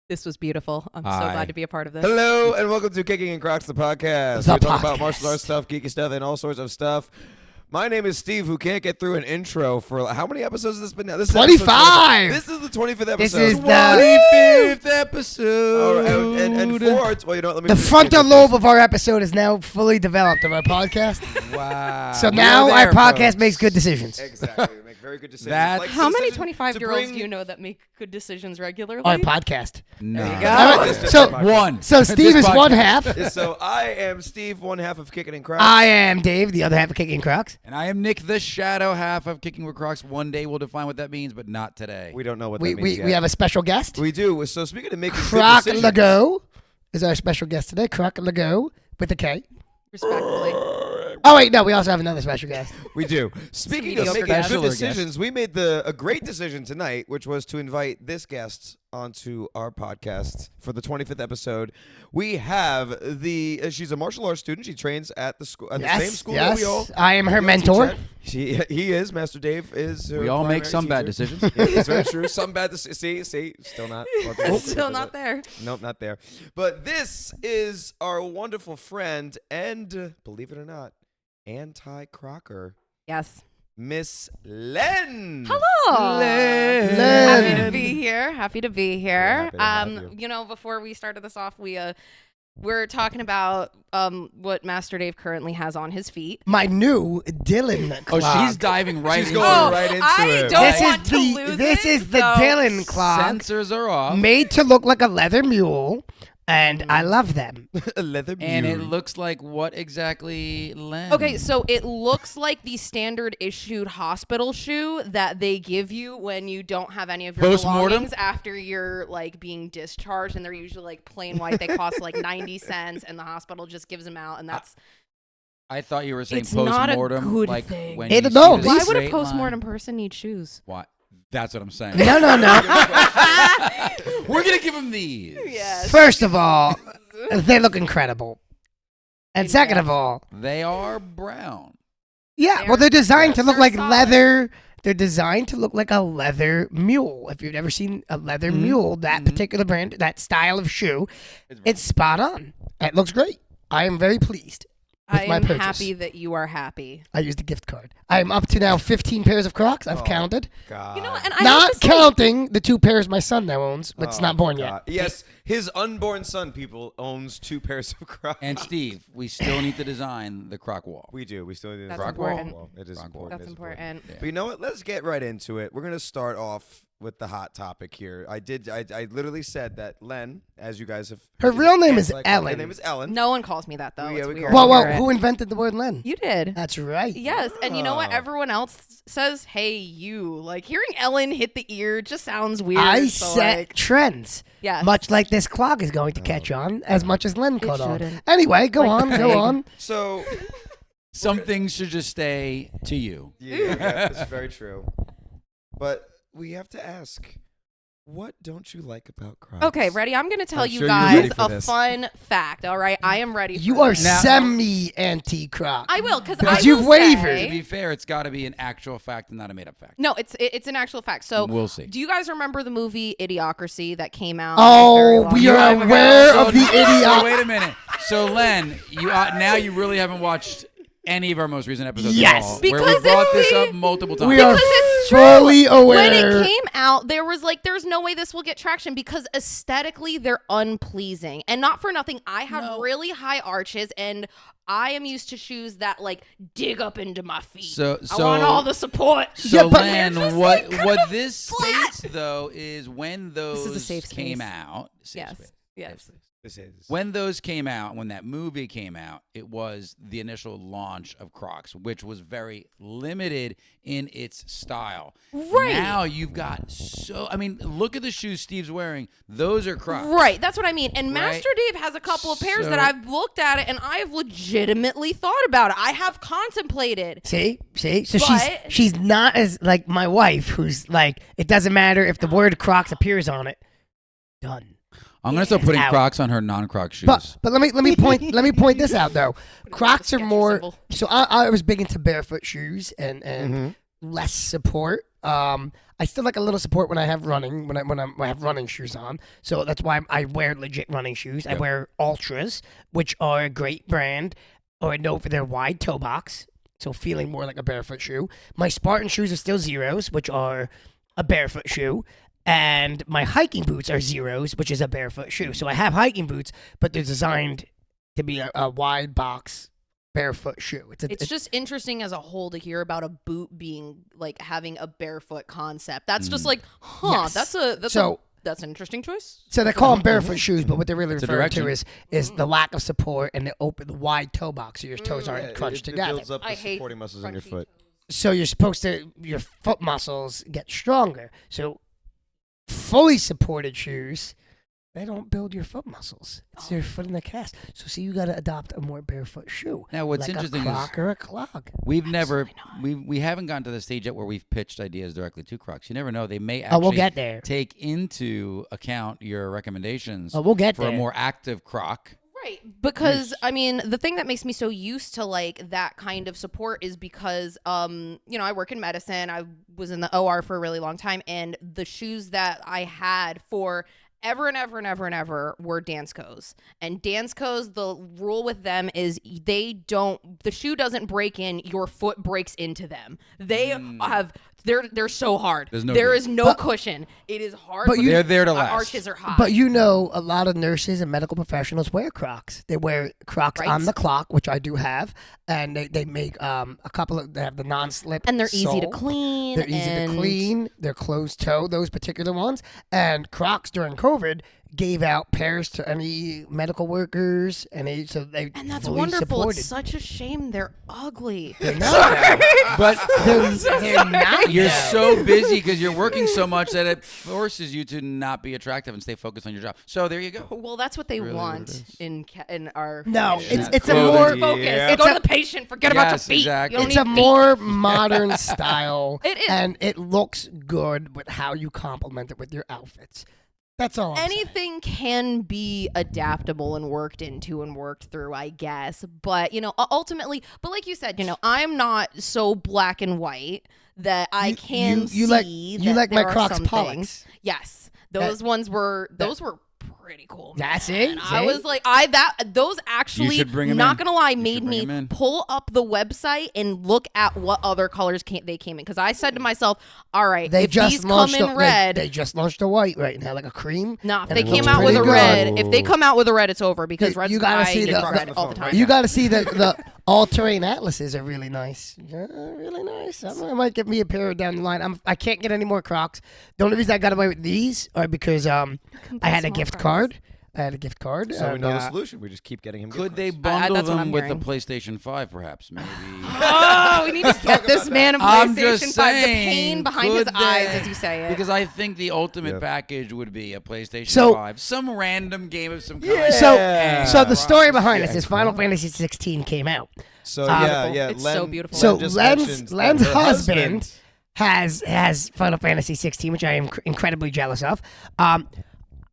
This was beautiful. I'm so glad to be a part of this. Hello, and welcome to Kicking In Crocs, the podcast. We talk about martial arts stuff, geeky stuff, and all sorts of stuff. My name is Steve, who can't get through an intro for how many episodes has this been now? This is 25! This is the 25th episode. This is the 25th episode. And fourth, well, you know what, let me the frontal lobe of our episode is now fully developed of our podcast. Wow. So now our podcast makes good decisions. Exactly. We make very good decisions. Like how many 25-year-olds do you know that make good decisions regularly? Our podcast. No. There you go. Right, so one. So Steve is one half. So I am Steve, one half of Kickin In Crocs. I am Dave, the other half of Kickin In Crocs. And I am Nick, the shadow half of Kicking with Crocs. One day we'll define what that means, but not today. We don't know what that means yet. We have a special guest. We do. So speaking of making Croc good decisions. Lago is our special guest today. Croc Lago with a K. Respectfully. Oh, wait, no, we also have another special guest. We do. Speaking of making good decisions, we made a great decision tonight, which was to invite this guest onto our podcast for the 25th episode. We have she's a martial arts student. She trains at the school, at the same school that we all. I am her mentor. He is. Master Dave is her We all make some teacher. bad decisions. Yeah, it's very true. Some bad decisions. See, still not. Still not there. Nope, not there. But this is our wonderful friend and, believe it or not, anti-crocer, Yes. Miss Len. Hello. Len. Happy to be here. Happy to be here. Happy to have you. Before we started this off, we're talking about what Master Dave currently has on his feet. My new Dylan clog. Oh, she's diving right She's into going it. right into I it. don't want to lose This it, is the so- Dylan clog. Sensors are off. Made to look like a leather mule, and I love them. A leather And it mule. looks like what exactly, Len? Okay, so it looks like the standard issued hospital shoe that they give you when you don't have any of your Post-mortem? belongings after you're like being discharged, and they're usually like plain white. They cost like 90 cents, and the hospital just gives them out, and that's I thought you were saying It's not a post-mortem. good like thing. when It- you no, see the why would a straight post-mortem line. person need shoes? Why? That's what I'm saying. No. We're going to give him these. Yes. First of all, they look incredible. And second of all, They are brown. yeah, well, they're designed to look They're like solid. leather. They're designed to look like a leather mule. If you've ever seen a leather mule, that particular brand, that style of shoe, it's spot on. It looks great. I am very pleased with I my am purchase. happy that you are happy. I used a gift card. I am up to now 15 pairs of Crocs. I've counted. God. You know, and I have Not to say- counting the 2 pairs my son now owns, but it's Oh, not born God. yet. Yes, his unborn son, people, owns 2 pairs of Crocs. And Steve, we still need to design the croc wall. We do. We still need That's the important. wall. It is Croc wall. important. That's It is important. Yeah. But you know what? Let's get right into it. We're gonna start off with the hot topic here. I literally said that Len, as you guys have. Her real name is Her Ellen. name is Ellen. No one calls me that though. Yeah, It's we weird. call Well, her who invented the word Len? You did. That's right. Yes, and you know what? Oh. Everyone else says, "Hey, you." Like hearing Ellen hit the ear just sounds weird. I so, set like, trends. yes. Much like this clog is going to catch on, as much as Len caught on. shouldn't. Anyway, go Like on, the go pig. on. So Some things should just stay to you. yeah, that's very true. But we have to ask, what don't you like about Crocs? Okay, ready? I'm going to tell I'm you sure you're ready guys for a this. fun fact. All right, I am ready. You for are this. Now- semi-anti-Croc. I will, because Because I you've will wavered. say- To be fair, it's got to be an actual fact and not a made-up fact. No, it's an actual fact. So We'll see. Do you guys remember the movie Idiocracy that came out? Oh, a very we long are time ago? aware of the So idiot. wait a minute. So Len, now you really haven't watched any of our most recent episodes Yes. at all. Because where we brought it's this the- up multiple times. We are Because it's true. fully When aware. it came out, there's no way this will get traction because aesthetically they're unpleasing. And not for nothing, I have really high arches and I am used to shoes that like dig up into my feet. So I want all the support. So Yeah, but- Len, They're just, what like, what kinda this flat. states though is when those This is a safe came space. out. Safe Yes. space. Yes. Safe space. This is. When those came out, when that movie came out, it was the initial launch of Crocs, which was very limited in its style. Right. Now you've got look at the shoes Steve's wearing. Those are Crocs. Right, that's what I mean. And Right. Master Dave has a couple of pairs So- that I've looked at it and I've legitimately thought about it. I have contemplated. See? So But- she's not as like my wife, who's like, it doesn't matter if the word Crocs appears on it. Done. I'm gonna start putting Out. Crocs on her non-Croc shoes. But let me point this out though. Crocs are Sketch more. symbol. So I was big into barefoot shoes and less support. I still like a little support when I have running, when I have running shoes on. So that's why I wear legit running shoes. I wear Ultras, which are a great brand, or known for their wide toe box. So feeling more like a barefoot shoe. My Spartan shoes are still Zeros, which are a barefoot shoe. And my hiking boots are Zeros, which is a barefoot shoe. So I have hiking boots, but they're designed to be a wide box barefoot shoe. It's just interesting as a whole to hear about a boot being like having a barefoot concept. That's just like, Yes. that's an interesting choice. So they call them barefoot shoes, but what they're really It's a referring to direction. is the lack of support and the wide toe box, so your toes aren't crunched It together. builds up I the hate supporting muscles in your crunchy foot. So you're supposed to, your foot muscles get stronger. So fully supported shoes, they don't build your foot muscles. It's your foot in the cast. So see, you got to adopt a more barefoot shoe. Now, what's like interesting a is Croc or a clog. we've never we haven't gotten to the stage yet where we've pitched ideas directly to Crocs. You never know; they may Oh, actually we'll get there. take into account your recommendations Oh, we'll get for there. a more active Croc. Right. Because I mean, the thing that makes me so used to like that kind of support is because I work in medicine. I was in the OR for a really long time, and the shoes that I had for ever and ever and ever and ever were Danskos. And Danskos, the rule with them is the shoe doesn't break in, your foot breaks into them. They they're so hard. There is no cushion. It is hard. But They're there to last. Arches are high. But a lot of nurses and medical professionals wear Crocs. They wear Crocs Right. on the clock, which I do have, and they make a couple of. They have the non-slip, and they're easy to sole. clean. They're easy to clean. They're closed toe, those particular ones. And Crocs during COVID gave out pairs to any medical workers, and And that's fully wonderful. supported. It's such a shame they're ugly. They're not. But They're not. you're though. so busy because you're working so much that it forces you to not be attractive and stay focused on your job. So there you go. Well, that's what they Really what want it is. in our. No, industry. it's a Clothing. more Focus. Yeah. Go to the patient. Forget about your Yes, feet. exactly. You don't it's a need feet. more modern style. It is. And it looks good with how you complement it with your outfits. That's all. I'm saying. Anything can be adaptable and worked into and worked through, I guess. But, ultimately, but like you said, I'm not so black and white that I can you like see you that like my there are Crocs some Pollux. things. Yes. Those ones were pretty cool. That's man. it. I See? was like, those actually, should bring 'em not in. gonna lie, You made should bring 'em me in. pull up the website and look at what other colors they came in. Because I said to myself, all right, They if just these come launched in red, They just launched a white right now, like a cream. no, if and they it came looks out with a pretty red, good. if they come out with a red, it's over because You red gotta sky see gets the- red all the time. You got to see the all-terrain atlases are really nice. Yeah, really nice. I might get me a pair down the line. I can't get any more Crocs. The only reason I got away with these are because I had a gift card. So we know the solution. We just keep getting him. Could they gift bundle that's what them I'm with the hearing. PlayStation 5, perhaps? Maybe. Oh, we need to get this man a I'm PlayStation just 5. The saying, pain behind his could eyes they- as you say it. Because I think the ultimate Yeah. package would be a PlayStation So- 5, some random game of some kind. Yeah. So the story behind Yeah, this is Final Fantasy 16 came out. So Beautiful. yeah. It's Len, so beautiful. So Len just Len's mentioned that her husband has Final Fantasy 16, which I am incredibly jealous of.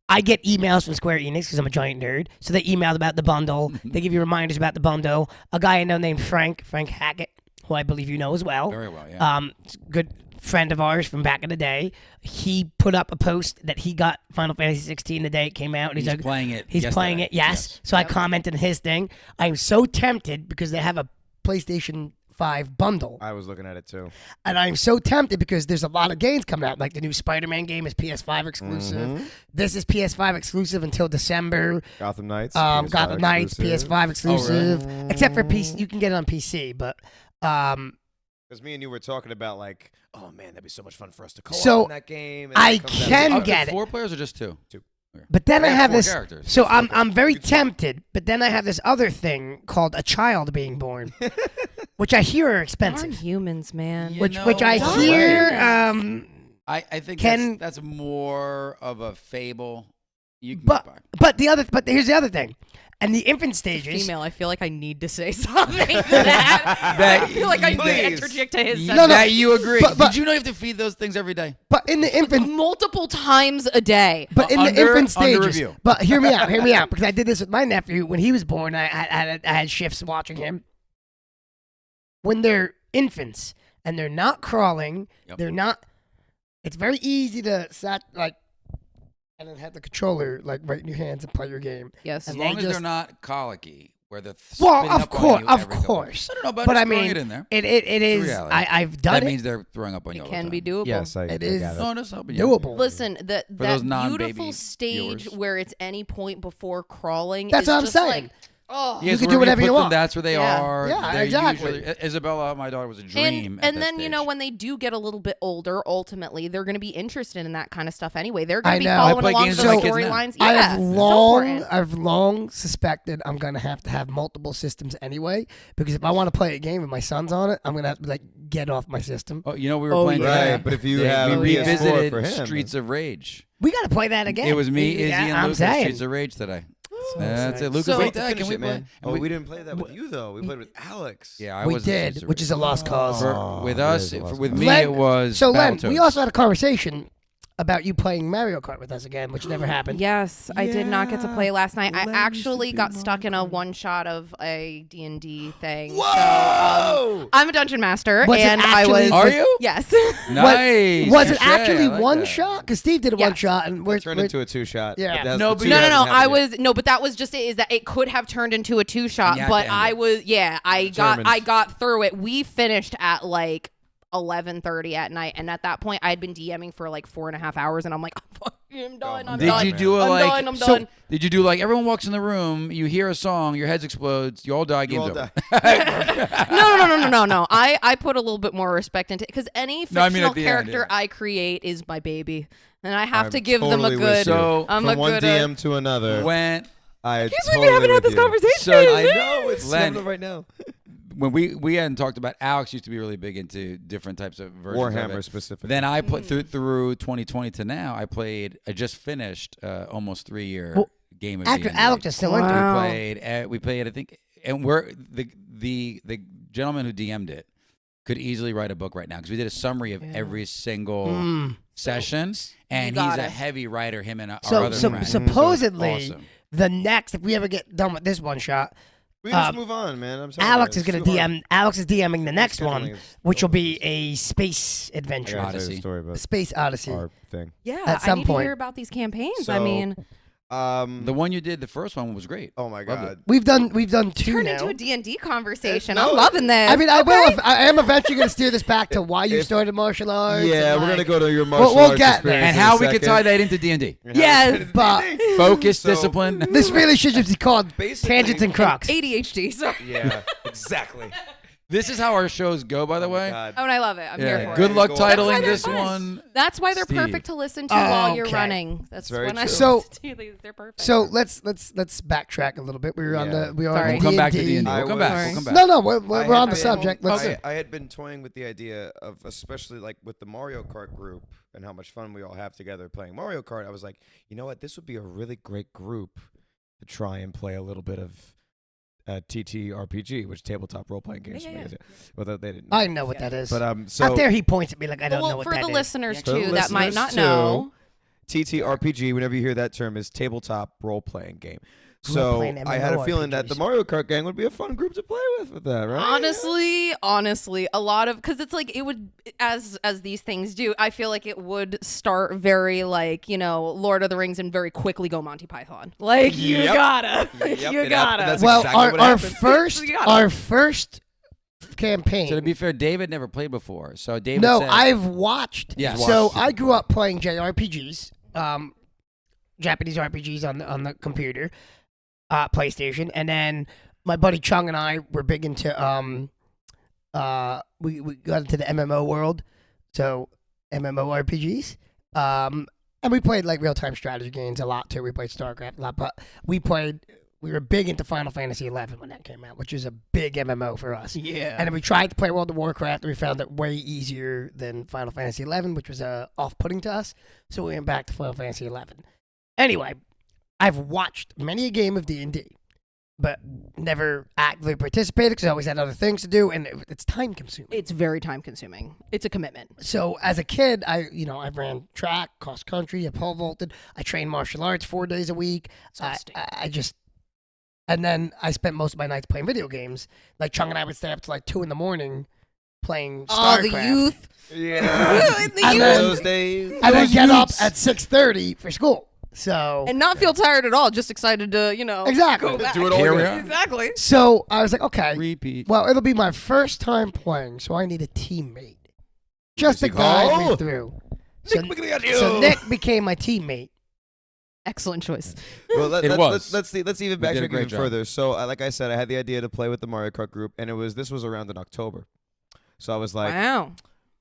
I get emails from Square Enix because I'm a giant nerd. So they emailed about the bundle. They give you reminders about the bundle. A guy I know named Frank Hackett, who I believe you know as well. Very well, yeah. Good friend of ours from back in the day. He put up a post that he got Final Fantasy 16 the day it came out. And He's like, playing it He's yesterday. playing it, yes. So I commented on his thing. I'm so tempted because they have a PlayStation 5 bundle. I was looking at it too. And I'm so tempted because there's a lot of games coming out. Like the new Spider-Man game is PS5 exclusive. Mm-hmm. This is PS5 exclusive until December. Gotham Knights. Gotham Knights, PS5 exclusive. really? Except for PC. You can get it on PC, but Because me and you were talking about like, oh man, that'd be so much fun for us to co-op So, in that game. I it comes out- can Up to get it. 4 players or just 2? but then They I have have 4 this. characters. So I'm very tempted, but then I have this other thing called a child being born, which I hear are Darn expensive. humans, man. You Which know I what? hear. I think Can- that's more of a fable. You can But get by. but here's the other thing, and the infant stages. Female, I feel like I need to say something to that. I feel like I need to Please. interject to his No, sentence. That you agree. But- Did you know you have to feed those things every day? But in the infant, multiple times a day. but in the Under- infant under stages. review. But hear me out, because I did this with my nephew when he was born. I had shifts watching him. When they're infants and they're not crawling, Yep. they're not It's very easy to and then have the controller like right in your hands and play your game. Yes. As And long they as they're just- not colicky, where they're Well, spitting of up on course, you of every couple course. I don't know about But just I throwing mean, it in there. it is. reality. I've done That it. means they're throwing up on you It all the can time. be doable. Yes, I It I is- got it. No, that's helping you. doable. Listen, that those non-baby beautiful stage viewers. where it's any point before crawling. That's is what I'm just saying. Like, oh. Yes, can do wherever whatever you put them, want. That's where they Yeah. are. Yeah, They're exactly. Usually, Isabella, my daughter, was a dream. And at then, that you know, stage. when they do get a little bit older, ultimately, they're going to be interested in that kind of stuff anyway. They're going I to be know. following I play along games the with my kids now. storylines. Yeah, I've long suspected I'm gonna have to have multiple systems anyway, because if I want to play a game and my son's on it, I'm gonna have to like get off my system. Oh, you know, we were Oh, playing. yeah. today. Right, but if you They- have we a PS4 revisited for him, Streets of Rage. We got to play that again. It was me, Izzy, Yeah, and I'm Lucas. saying. Streets of Rage today. That's it. excited. Lucas, So- like Wait to that. finish Can we it, play? man. And Oh, we didn't play that with you though. We played with Alex. Yeah, I we was in Streets did, of which Rage. is a lost cause. With it us, is a lost with cause. me, Len- it was. So Len, we Battletoads. also had a conversation about you playing Mario Kart with us again, which never happened. Yes, I did not get to play last night. I Len actually used to got be stuck in a Mario Kart. one shot of a D&D thing. So, Whoa! I'm a dungeon master, Was it and I actually- was. Are you? Yes. Nice. Was it Touche, actually I like one that. shot? Because Steve did a one Yes. shot, and we're Turned into a 2-shot. Yeah. But that's- No, the but two No, hasn't I happened yet. was no, but that was just it. Is that it could have turned into a 2-shot, And you had but to end I it. was I Determined. got through it. We finished at like 11:30 at night, and at that point I had been DMing for like 4.5 hours, and I'm like, I'm done. I'm Did done. you do a I'm like? done. I'm so- done. Did you do like everyone walks in the room, you hear a song, your heads explodes, you all die, You game's all over. die. No. I put a little bit more respect into it because any No, I mean fictional at the end, character yeah. I create is my baby, and I have I'm to give them totally a with good. you. So, I'm From a one good. DM to another, When I Can't totally believe we haven't had with this you. conversation. So- I know it's Len- happening right now. when we hadn't talked about, Alex used to be really big into different types of versions of Warhammer it. specifically. Then I put through 2020 to now. I just finished almost 3-year Well, game of Actor D&D. Alex is still into it. Wow. We played I think, and we're the gentleman who DM'd it could easily write a book right now because we did a summary of every single session, and he's got a it. heavy writer. Him and our So, other so friend. supposedly, Awesome. the next, if we ever get done with this one shot, We can just move on, man. I'm sorry. Alex is It's going too to hard. DM. Alex is DMing the next scheduling one, is which will so be a space I adventure, gotta tell you Odyssey. the story about space odyssey. our thing. Yeah, At some I need point. to hear about these campaigns. I So, mean, The one you did, the first one was great. Oh my Loved it. god. We've done two turned now. into a D&D conversation. No, I'm loving this. I mean, I Okay. will. I am eventually going to steer this back to why you If- started martial arts. Yeah, and, we're gonna like- go to your martial we'll arts get there. experience And in how a we could second. tie that into D&D. Yes, but Focus, So- discipline. this really should just be called Basically- Tangents and Crocs. ADHD. Sorry. Yeah, exactly. This is how our shows go, by the way. Oh, and I love it. I'm here for Good it. luck That's why titling they're this fun. one. That's why they're Steve. perfect to listen to Oh, while you're okay. running. That's very when I true. So- listen to these. They're perfect. So let's backtrack a little bit. We were on Yeah. the we were Sorry. on We'll the come back to D&D. D&D. We'll come I back. was- We'll come back. No, we're I on had the been- subject. Let's. Okay. I had been toying with the idea of, especially like with the Mario Kart group and how much fun we all have together playing Mario Kart. I was like, you know what? This would be a really great group to try and play a little bit of ttrpg, which tabletop role playing games. Yeah. Although they didn't. I know what that is. But so Out there, he points at me like I don't well, know what for that the is. listeners For the too that might listeners, not too, know. TTRPG, whenever you hear that term, is tabletop role playing game. Grew up So playing I had a feeling that the MMORPGs. Mario Kart gang would be a fun group to play with that, right? Honestly, a lot of because it's like it would as these things do. I feel like it would start very like Lord of the Rings and very quickly go Monty Python. Like you Yep. gotta, Yep, you it happened. gotta. That's well, exactly what our happened. first campaign. So to be fair, David never played before. So David No, said, I've watched. Yeah. So Watched. I grew up playing JRPGs, Japanese RPGs on the computer, PlayStation, and then my buddy Chung and I were big into we got into the MMO world, so MMORPGs, and we played like real time strategy games a lot too. We played StarCraft a lot, but we were big into Final Fantasy XI when that came out, which is a big MMO for us. Yeah. And then we tried to play World of Warcraft, and we found it way easier than Final Fantasy XI, which was off-putting to us. So we went back to Final Fantasy XI. Anyway, I've watched many a game of D&D, but never actively participated because I always had other things to do, and it's time-consuming. It's very time consuming. It's a commitment. So as a kid, I ran track, cross country, I pole vaulted. I trained martial arts 4 days a week. And then I spent most of my nights playing video games. Like Chung and I would stay up to like 2 a.m. playing Oh, StarCraft. the youth. Yeah. The And youth. then- Those days. And then Those get up youths. at 6:30 for school. So And not feel tired at all, just excited to, Exactly. go back. Do it all Here we again. are. Exactly. So I was like, okay, Repeat. well, it'll be my first time playing, so I need a teammate. Just to guide me through. So, so Nick became my teammate. Excellent choice. Well, It was. let's even did a backtrack great even job. further. So, like I said, I had the idea to play with the Mario Kart group, and this was around in October. So I was like, Wow.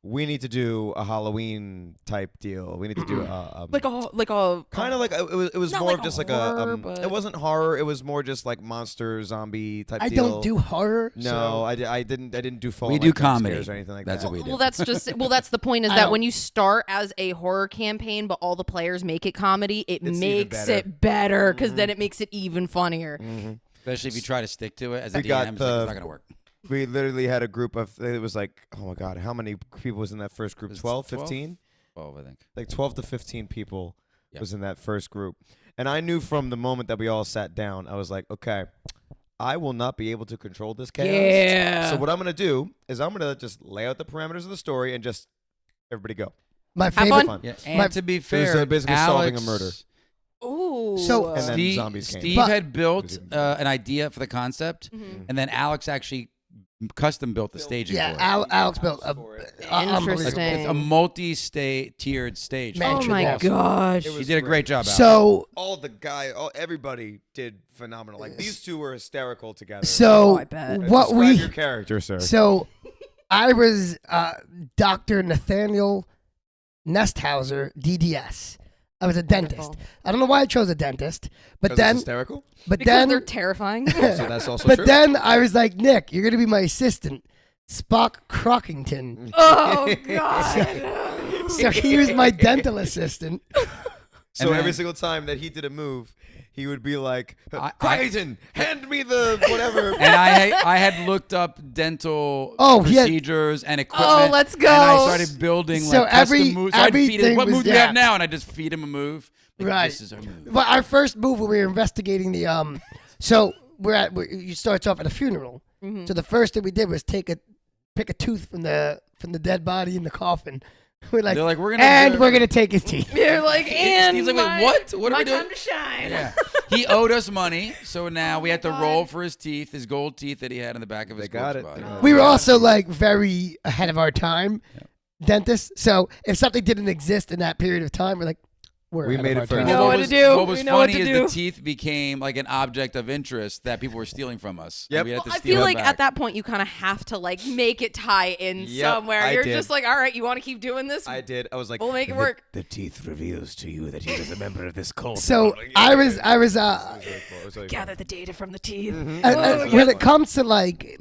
we need to do a Halloween type deal. We need to do Like a kind of like it was Not more like of just a like horror, a but- it wasn't horror. It was more just like monster zombie type I deal. don't do horror. No, so- I didn't do full. We like, do jump comedy. scares or anything like That's that. what we do. Well, that's the point is I that don't- when you start as a horror campaign, but all the players make it comedy, it It's even makes better. it better because then it makes it even funnier. Especially if you try to stick to it as a We DM, got it's the- not going to work. We literally had a group of. It was like, oh my god, how many people was in that first group? It was 12, 12? 15? 12, I think. Like 12 to 15 people Yep. was in that first group. And I knew from the moment that we all sat down, I was like, okay, I will not be able to control this chaos. Yeah. So what I'm going to do is I'm going to just lay out the parameters of the story and just everybody go. My fun. favorite. Fun. Yeah, and My- to be It was, fair, basically solving a murder. Ooh. So- And then Steve, zombies came. Steve But- had built It was even an idea for the concept, Mhm. and then Alex actually custom built the staging Yeah, for it. Alex built a unbelievable. Interesting. It's a multi-tiered stage. Man, Oh Should my walk. gosh. It He was did a great job, Alex. So everybody did phenomenal. Like these two were hysterical together. Oh, I bet. what Describe we your character, sir. so I was Dr. Nathaniel Nesthauser, DDS. I was a dentist. Wonderful. I don't know why I chose a dentist, but 'Cause it's then hysterical. but Because then they're terrifying. So that's also but true. then I was like, Nick, you're gonna be my assistant, Spock Crockington. Oh God. So he was my dental assistant. So And every then- single time that he did a move, he would be like, I- Crichton, hand me the whatever. And I had looked up dental Oh, he had- procedures and equipment. let's go. And I started building So like custom every- moves. So I'd feed him, everything what was- move do you yeah. have now? And I just feed him a move. Like, Right. This is our move. But our first move when we were investigating the so you starts off at a funeral. Mhm. So the first thing we did was pick a tooth from the dead body in the coffin. We're like, They're like, we're gonna and do- we're gonna take his teeth. You're like, and Steve's like, wait, my- what? What are my we doing? time to shine. Yeah. He owed us money, so now we had to God. roll for his teeth, his gold teeth that he had in the back of his They got corpse it. body. We were also like very ahead of our time, dentists. So if something didn't exist in that period of time, we're like, we're We ahead made of it our first. time. We know what to do. What was We know what funny to is do. the teeth became like an object of interest that people were stealing from us. Yep. And we had Well, to I steal feel them like back. at that point you kind of have to like make it tie in Yep, somewhere. I You're did. just like, all right, you want to keep doing this? I did. I was like, We'll make it work. The teeth reveals to you that he is a member of this cult. So It I was was really cool. It was really Gather the data from the teeth. and Oh, when it comes to like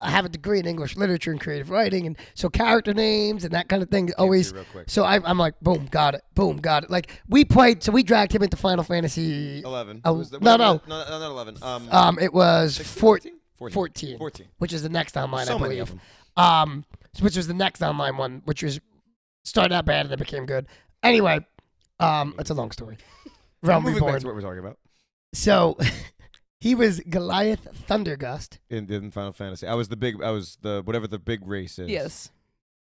I have a degree in English literature and creative writing, and so character names and that kind of thing always. real quick. So I'm like, boom, got it, boom, got it. Like we played, so we dragged him into Final Fantasy. 11. Oh, Was the- no, what was it? not 11. It was 16, 14, 14. which is the next online, So I many believe. of them. Which was the next online one, which was started out bad and then became good. Anyway, it's a long story. Realm Moving back Reborn. to what we're talking about. So he was Goliath Thundergust. In Final Fantasy, I was the whatever the big race is. Yes.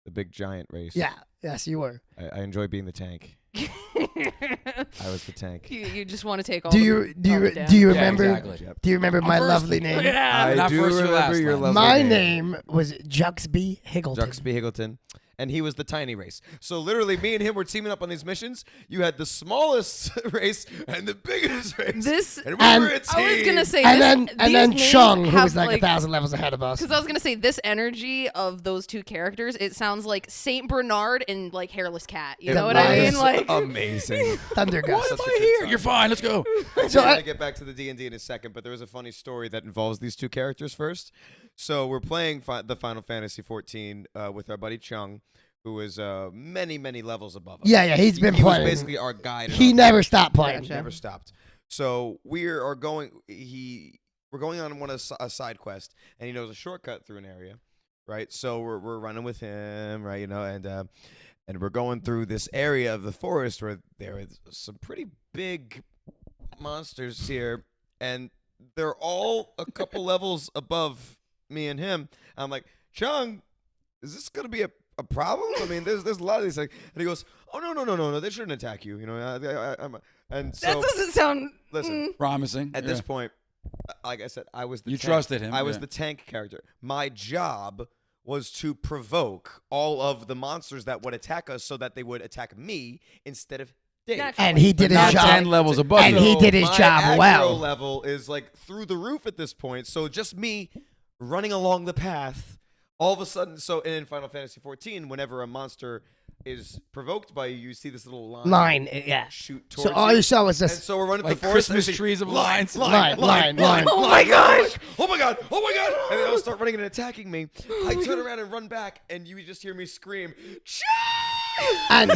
The big giant race. Yeah, yes, you were. I enjoy being the tank. you, I was the tank. you just want to take all Do the you down. do you Yeah, remember? exactly. Do you remember my first. lovely name? Yeah. I Not do first, you're remember last, your Len. lovely My name. name was Juxby Higgleton. Juxby Higgleton. And he was the tiny race. So literally, me and him were teaming up on these missions. You had the smallest race and the biggest race. This and we And- were a team. I was gonna say And this, then these Chung, names who was have, like 1,000 levels ahead of us. Because I was gonna say this energy of those two characters, it sounds like Saint Bernard and like hairless cat. You It know what I mean? was Like amazing. Thundergust. Such a Am good I here? time. You're fine. Let's go. So I'm I- gonna get back to the D&D in a second, but there was a funny story that involves these two characters first. So we're playing the Final Fantasy 14 with our buddy Chung, who is many levels above us. Yeah, he's been he playing. was basically our guide. He and never stopped playing. Gotcha. never stopped. So we're going on a side quest, and he knows a shortcut through an area, right? So we're running with him, right? You know, and we're going through this area of the forest where there is some pretty big monsters here, and they're all a couple levels above me and him. I'm like, Chung, is this gonna be a problem? I mean, there's a lot of these things. And he goes, oh no, they shouldn't attack you. You know, and so That doesn't sound. listen. Promising. At this point, like I said, I was the You tank. trusted him, I was yeah. the tank character. My job was to provoke all of the monsters that would attack us, so that they would attack me instead of Dave. And he did his Not job. 10 levels above And you. he did his my job aggro well. level is like through the roof at this point. So just me running along the path, all of a sudden. So in Final Fantasy 14, whenever a monster is provoked by you, you see this little line. Yeah. Shoot towards So all you saw was And this. so we're running Like the forest. Christmas and I see, trees of line. Line. Oh my gosh! Oh my god! Oh my god! And they all start running and attacking me. I turn around and run back, and you just hear me scream, And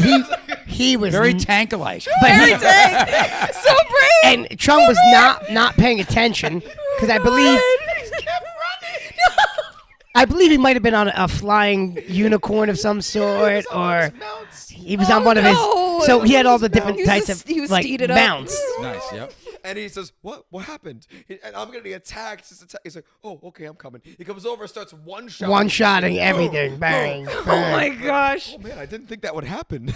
he was Very tank-like. but he, So brave. and Chung was not paying attention because I believe he might have been on a flying unicorn of some sort, or he was on one of his. no. So he had all the different He was types just- of he was like steeded up. mounts. Nice, yep. And he says, "What? What happened?" And I'm gonna be attacked. He's like, "Oh, okay, I'm coming." He comes over, starts One-shotting everything. Bang. Oh bang. my gosh! Oh man, I didn't think that would happen.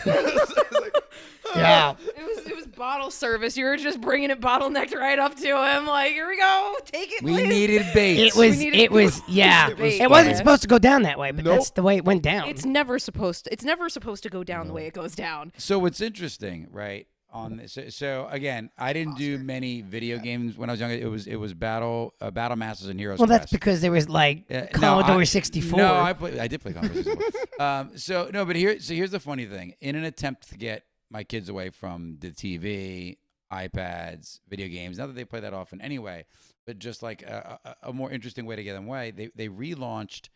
Yeah. It was bottle service. You were just bringing it bottlenecked right up to him. Like, here we go. Take it. We please. needed bait. It was. needed- It was. Yeah. It It was wasn't bait. supposed to go down that way, but Nope. that's the way it went down. It's never supposed to. It's never supposed to go down the way it goes down. So what's interesting, right? On this, so again, I didn't do many video games when I was younger. It was Battle Masters and Heroes. Well, that's Quest. because there was like No, Commodore 64. No, I did play Commodore 64. So no, but here's the funny thing. In an attempt to get my kids away from the TV, iPads, video games, not that they play that often anyway, but just like a more interesting way to get them away, they relaunched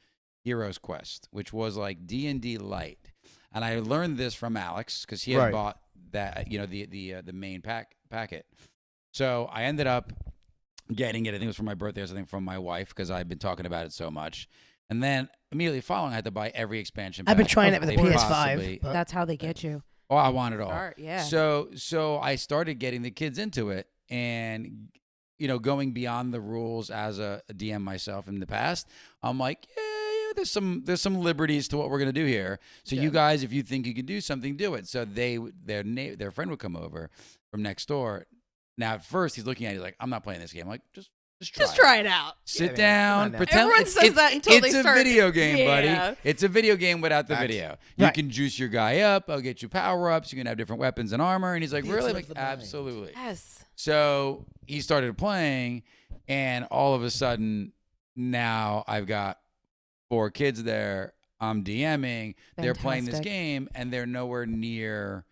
Heroes Quest, which was like D&D Light, and I learned this from Alex because he had Right. bought that the main packet. So I ended up getting it. I think it was for my birthday or something from my wife because I've been talking about it so much. And then immediately following, I had to buy every expansion pack. I've been trying it with the they PS5. possibly- but- That's how they get you. Oh, I want it all. Start, yeah. So I started getting the kids into it, and going beyond the rules as a DM myself in the past, I'm like, yeah, there's some liberties to what we're gonna do here. So you guys, if you think you can do something, do it. So their friend would come over from next door. Now at first he's looking at it, he's like, I'm not playing this game. I'm like, just try. Just try it out. Sit man, down, come on now. pretend Everyone says that until they it's start- a video game, Yeah. buddy. It's a video game without the Facts. video. You Right. can juice your guy up. I'll get you power ups. You can have different weapons and armor. And he's like, really? I'm like, absolutely. Yes. So he started playing, and all of a sudden, now I've got 4 kids there. I'm DMing. They're playing this Fantastic. game, and they're nowhere near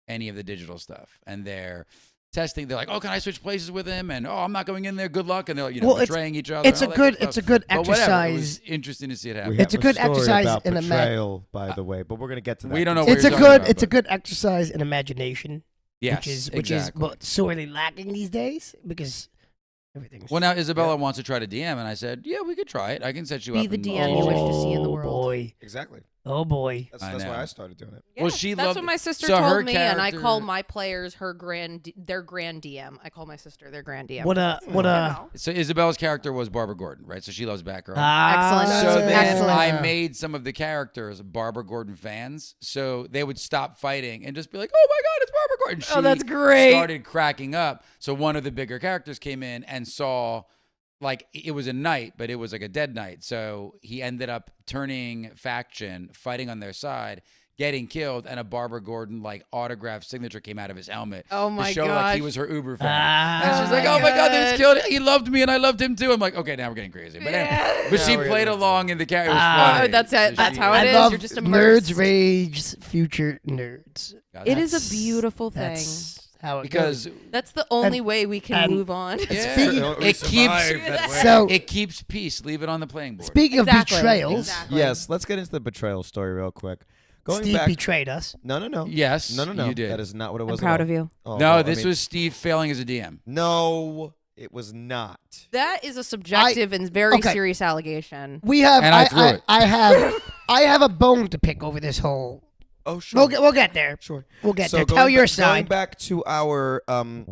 any of the digital stuff. And they're testing. They're like, "Oh, can I switch places with him?" And, "Oh, I'm not going in there. Good luck." And they're Well, it's- betraying each other. it's and a all that good- stuff. it's a good But whatever, it was exercise. interesting to see it We happen. have It's a a good story exercise about in betrayal, by the way, but we're gonna get to that. We don't know what It's you're a talking good. about, It's a but- good exercise in imagination, Yes, which is exactly. what sorely lacking these days because everything's. Well, now Isabella wants to try to DM, and I said, "Yeah, we could try it. I can set you Be up." the and- DM you wish to see in the world. Boy. Exactly. Oh boy. That's I why know. I started doing it. Yeah, Well, she that's loved what my sister so her told me, and I character- call my players their grand DM. I call my sister their grand DM. What a So Isabella's character was Barbara Gordon, right? So she loves Batgirl. Excellent. So then Excellent. I made some of the characters Barbara Gordon fans, so they would stop fighting and just be like, "Oh my God, it's Barbara Gordon!" Oh, that's great. Started cracking up. So one of the bigger characters came in and saw, like, it was a knight, but it was like a dead knight. So he ended up turning faction, fighting on their side, getting killed, and a Barbara Gordon like autographed signature came out of his helmet. Oh my to show like he gosh. was her Uber fan. Ah. And she's like, Oh "Oh my God, they God. just killed it. He loved me, and I loved him too." I'm like, "Okay, now we're getting crazy." But, Yeah. but she Now we're played getting along in the character. It was Ah. funny. Oh, that's it. That's how I it is. love You're just immersed. nerds rage future nerds. God, It is That's- a beautiful thing. That's how it because goes. That's the only way we can and- move on. yeah, Speaking- it keeps So it keeps peace. Leave it on the playing board. speaking Exactly. of betrayals, Exactly. Yes, let's get into the betrayal story real quick. Going Steve back, betrayed us. no. Yes, No. you did. That is not what it I'm was. proud at of you. all. Oh, No, well, I this mean, was Steve failing as a DM. No, it was not. That is a subjective and very okay. serious allegation. We have. And I threw it. I have a bone to pick over this whole. Oh, sure. We'll get there. Sure. We'll get So there. going Tell your Going side. back to our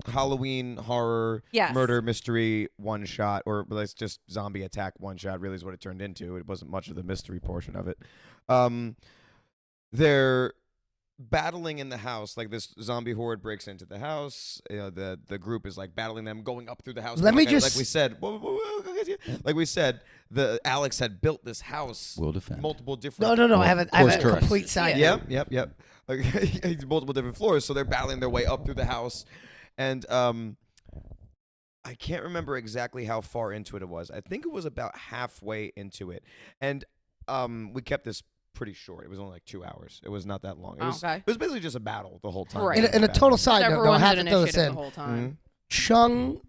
Halloween horror Yes. murder mystery one shot, or let's just zombie attack one shot, really is what it turned into. It wasn't much of the mystery portion of it. They're battling in the house. Like this zombie horde breaks into the house. The group is like battling them, going up through the house. Let me like just we said, like we said, the Alex had built this house. We'll defend. Multiple different. No. I have a correct. complete side. Yep. Like, multiple different floors, so they're battling their way up through the house, and I can't remember exactly how far into it was. I think it was about halfway into it, and we kept this pretty short. It was only like 2 hours. It was not that long. It was basically just a battle the whole time. Right. And a total side note, though, I Everyone's have an to throw this initiative in. the whole time. Chung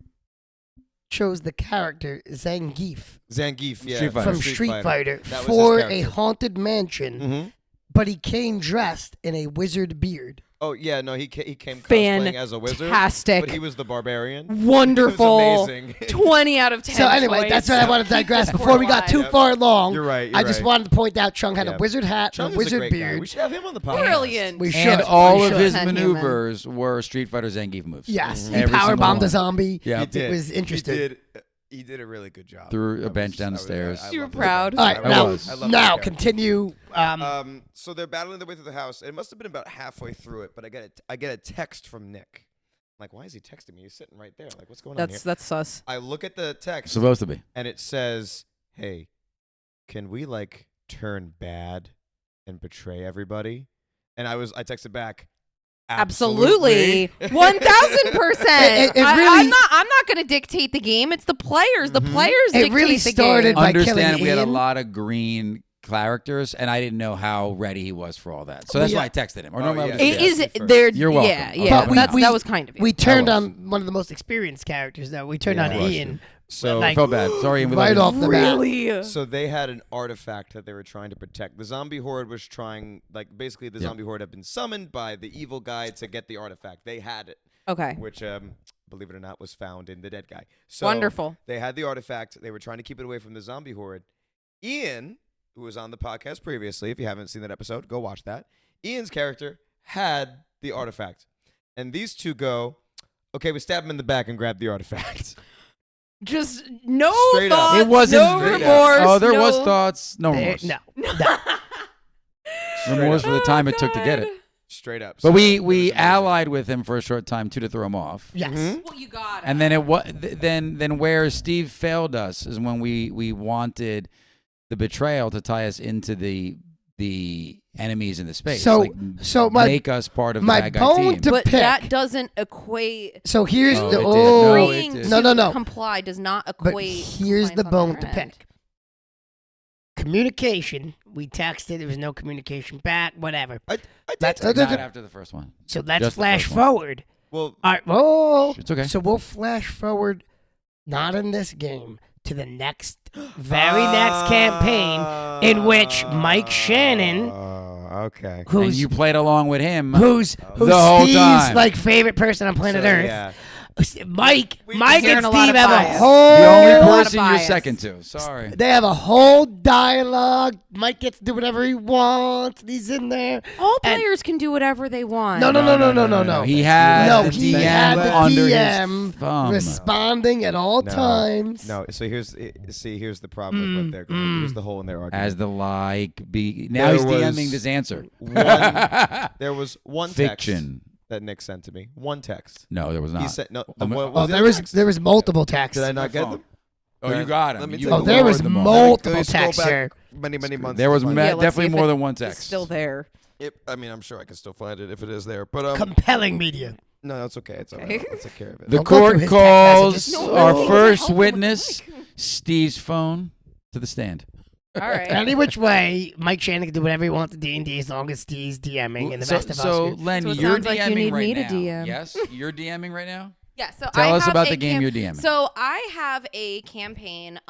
chose the character Zangief Zangief, from Street Fighter That was for his a character. haunted mansion, Mm-hmm. but he came dressed in a wizard beard. Oh yeah, no, he came cosplaying as a wizard. Fantastic. But he was the barbarian. Wonderful. It was amazing. 20 out of 10. So anyway, choice. that's what I wanted to digress before we got too Yep. far along. You're right. I just wanted to point out Chung had a Yep. wizard hat, Chung and is a wizard great guy. beard. We should have him on the podcast. Brilliant. We should. And all We of should. his 10 human. maneuvers were Street Fighter Zangief moves. Yes, he Every single powerbombed one. a zombie. Yeah. He did. It was interesting. He did a really good job. Threw a I bench was- down I the was- stairs. I You were love that proud. guy. All right, I now, was. I love that now character. continue. So they're battling their way through the house. It must have been about halfway through it, but I get a text from Nick. I'm like, why is he texting me? He's sitting right there. Like, what's going on here? That's sus. I look at the text Supposed to be. and it says, "Hey, can we like turn bad and betray everybody?" And I texted back, Absolutely. 1000%. It really- I'm not going to dictate the game. It's the players. The players It dictate really the started game. by Understand killing we had a Ian. lot of green characters, and I didn't know how ready he was for all that. So that's Yeah. why I texted him. Or Oh, normally I yeah. would just It Yeah. is First. there. You're welcome. Yeah, I'll yeah. talk That about it. was kind of it. We turned was. on one of the most experienced characters, though. We turned Yeah, on I rushed Ian. So Like, I felt bad. Sorry, Ian, we right love you. off the bat. Really? So they had an artifact that they were trying to protect. The zombie horde was trying, like, basically the Yeah. zombie horde had been summoned by the evil guy to get the artifact. They had it, Okay. which, believe it or not, was found in the dead guy. So Wonderful. They had the artifact. They were trying to keep it away from the zombie horde. Ian, who was on the podcast previously, if you haven't seen that episode, go watch that. Ian's character had the artifact. And these two go, okay, we stab him in the back and grab the artifact. Just no Straight up. thoughts. It wasn't. no straight up. remorse. Oh, there no, was thoughts. No There- remorse. no. Remorse for the time it took to get it. Straight up. But So we it was amazing. allied with him for a short time too to throw him off. Yes. Mhm. Well, you got it. And then then where Steve failed us is when we wanted the betrayal to tie us into the enemies in the space. So- like, so my- make us part of the my bad guy bone team. to but pick. that doesn't equate. So here's Oh, the it did. No, it Agreeing did. to No. comply does not But equate. here's the compliance bone on to their end. pick. Communication. We texted. There was no communication back. Whatever. I did. Let's- Not after the first one. So let's Just the flash first one. forward. Well, All right. Oh, It's okay. so we'll flash forward, not in this game, to the very next campaign, in which Mike Shannon, okay. And who's you played along with him. who's The whole Steve's time. like favorite person on planet So, Earth. yeah. Mike Hearing and a lot Steve of have a bias. whole. The only a lot of person you're bias. second to. Sorry. They have a whole dialogue. Mike gets to do whatever he wants. He's in there. All And- players can do whatever they want. No. He had No, the he DM had the under DM his thumb. responding at all times. No, so here's the problem with what they're going to do. Here's the hole in their argument. As the like be now There he's DMing was this answer. There was one Fiction. text that Nick sent to me. One text. No, there was not. He said no. Oh, what Oh, was the there other was text? there was multiple texts. Did I not get phone. them? Oh, you got him. Let me You take a Oh, there was look. multiple Let me scroll texts, back sir. many months. There to was find Yeah, it. let's see definitely if more it- than one It's text. still there. I mean, I'm sure I can still find it if it is there. But Compelling media. no, it's okay. It's all Okay. right. Let's take care of it. The Don't go through court his text calls messages. No, our no, first help him. witness, Steve's phone, to the stand. All right. Any which way, Mike Shannon can do whatever he wants to D&D as long as Steve's DMing and the rest of so us. Len, So it you're sounds like you DMing need right me to now. DM. Yes, you're DMing right now. Yeah. So Tell I us have about a the game you're DMing. So I have a campaign.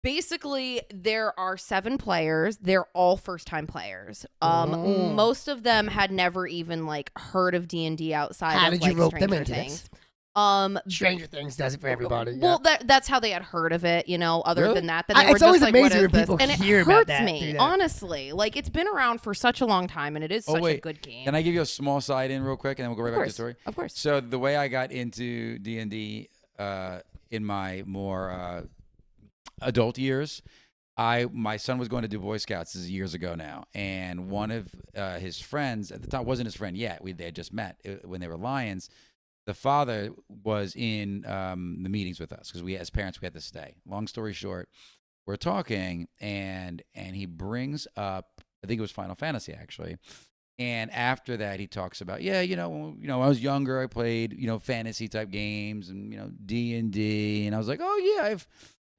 Basically, there are 7 players. They're all first-time players. Oh. Most of them had never even like heard of D&D outside How of did you like rope them Stranger into Things. this? Stranger Things does it for everybody. Well, that's how they had heard of it, you know. Other Really? than that, then they were It's just always like, what amazing is when this? people And hear it about hurts that, me, do that. honestly. Like it's been around for such a long time, and it is such a good game. Can I give you a small side in real quick, and then we'll go right Of back to course, the story? of course. So the way I got into D&D in my more adult years my son was going to do Boy Scouts. This is years ago now, and one of his friends at the time wasn't his friend yet. They had just met when they were Lions. The father was in the meetings with us because we, as parents, we had to stay. Long story short, we're talking, and he brings up, I think it was Final Fantasy actually, and after that he talks about, when I was younger, I played fantasy type games and D&D, and I was like, oh yeah,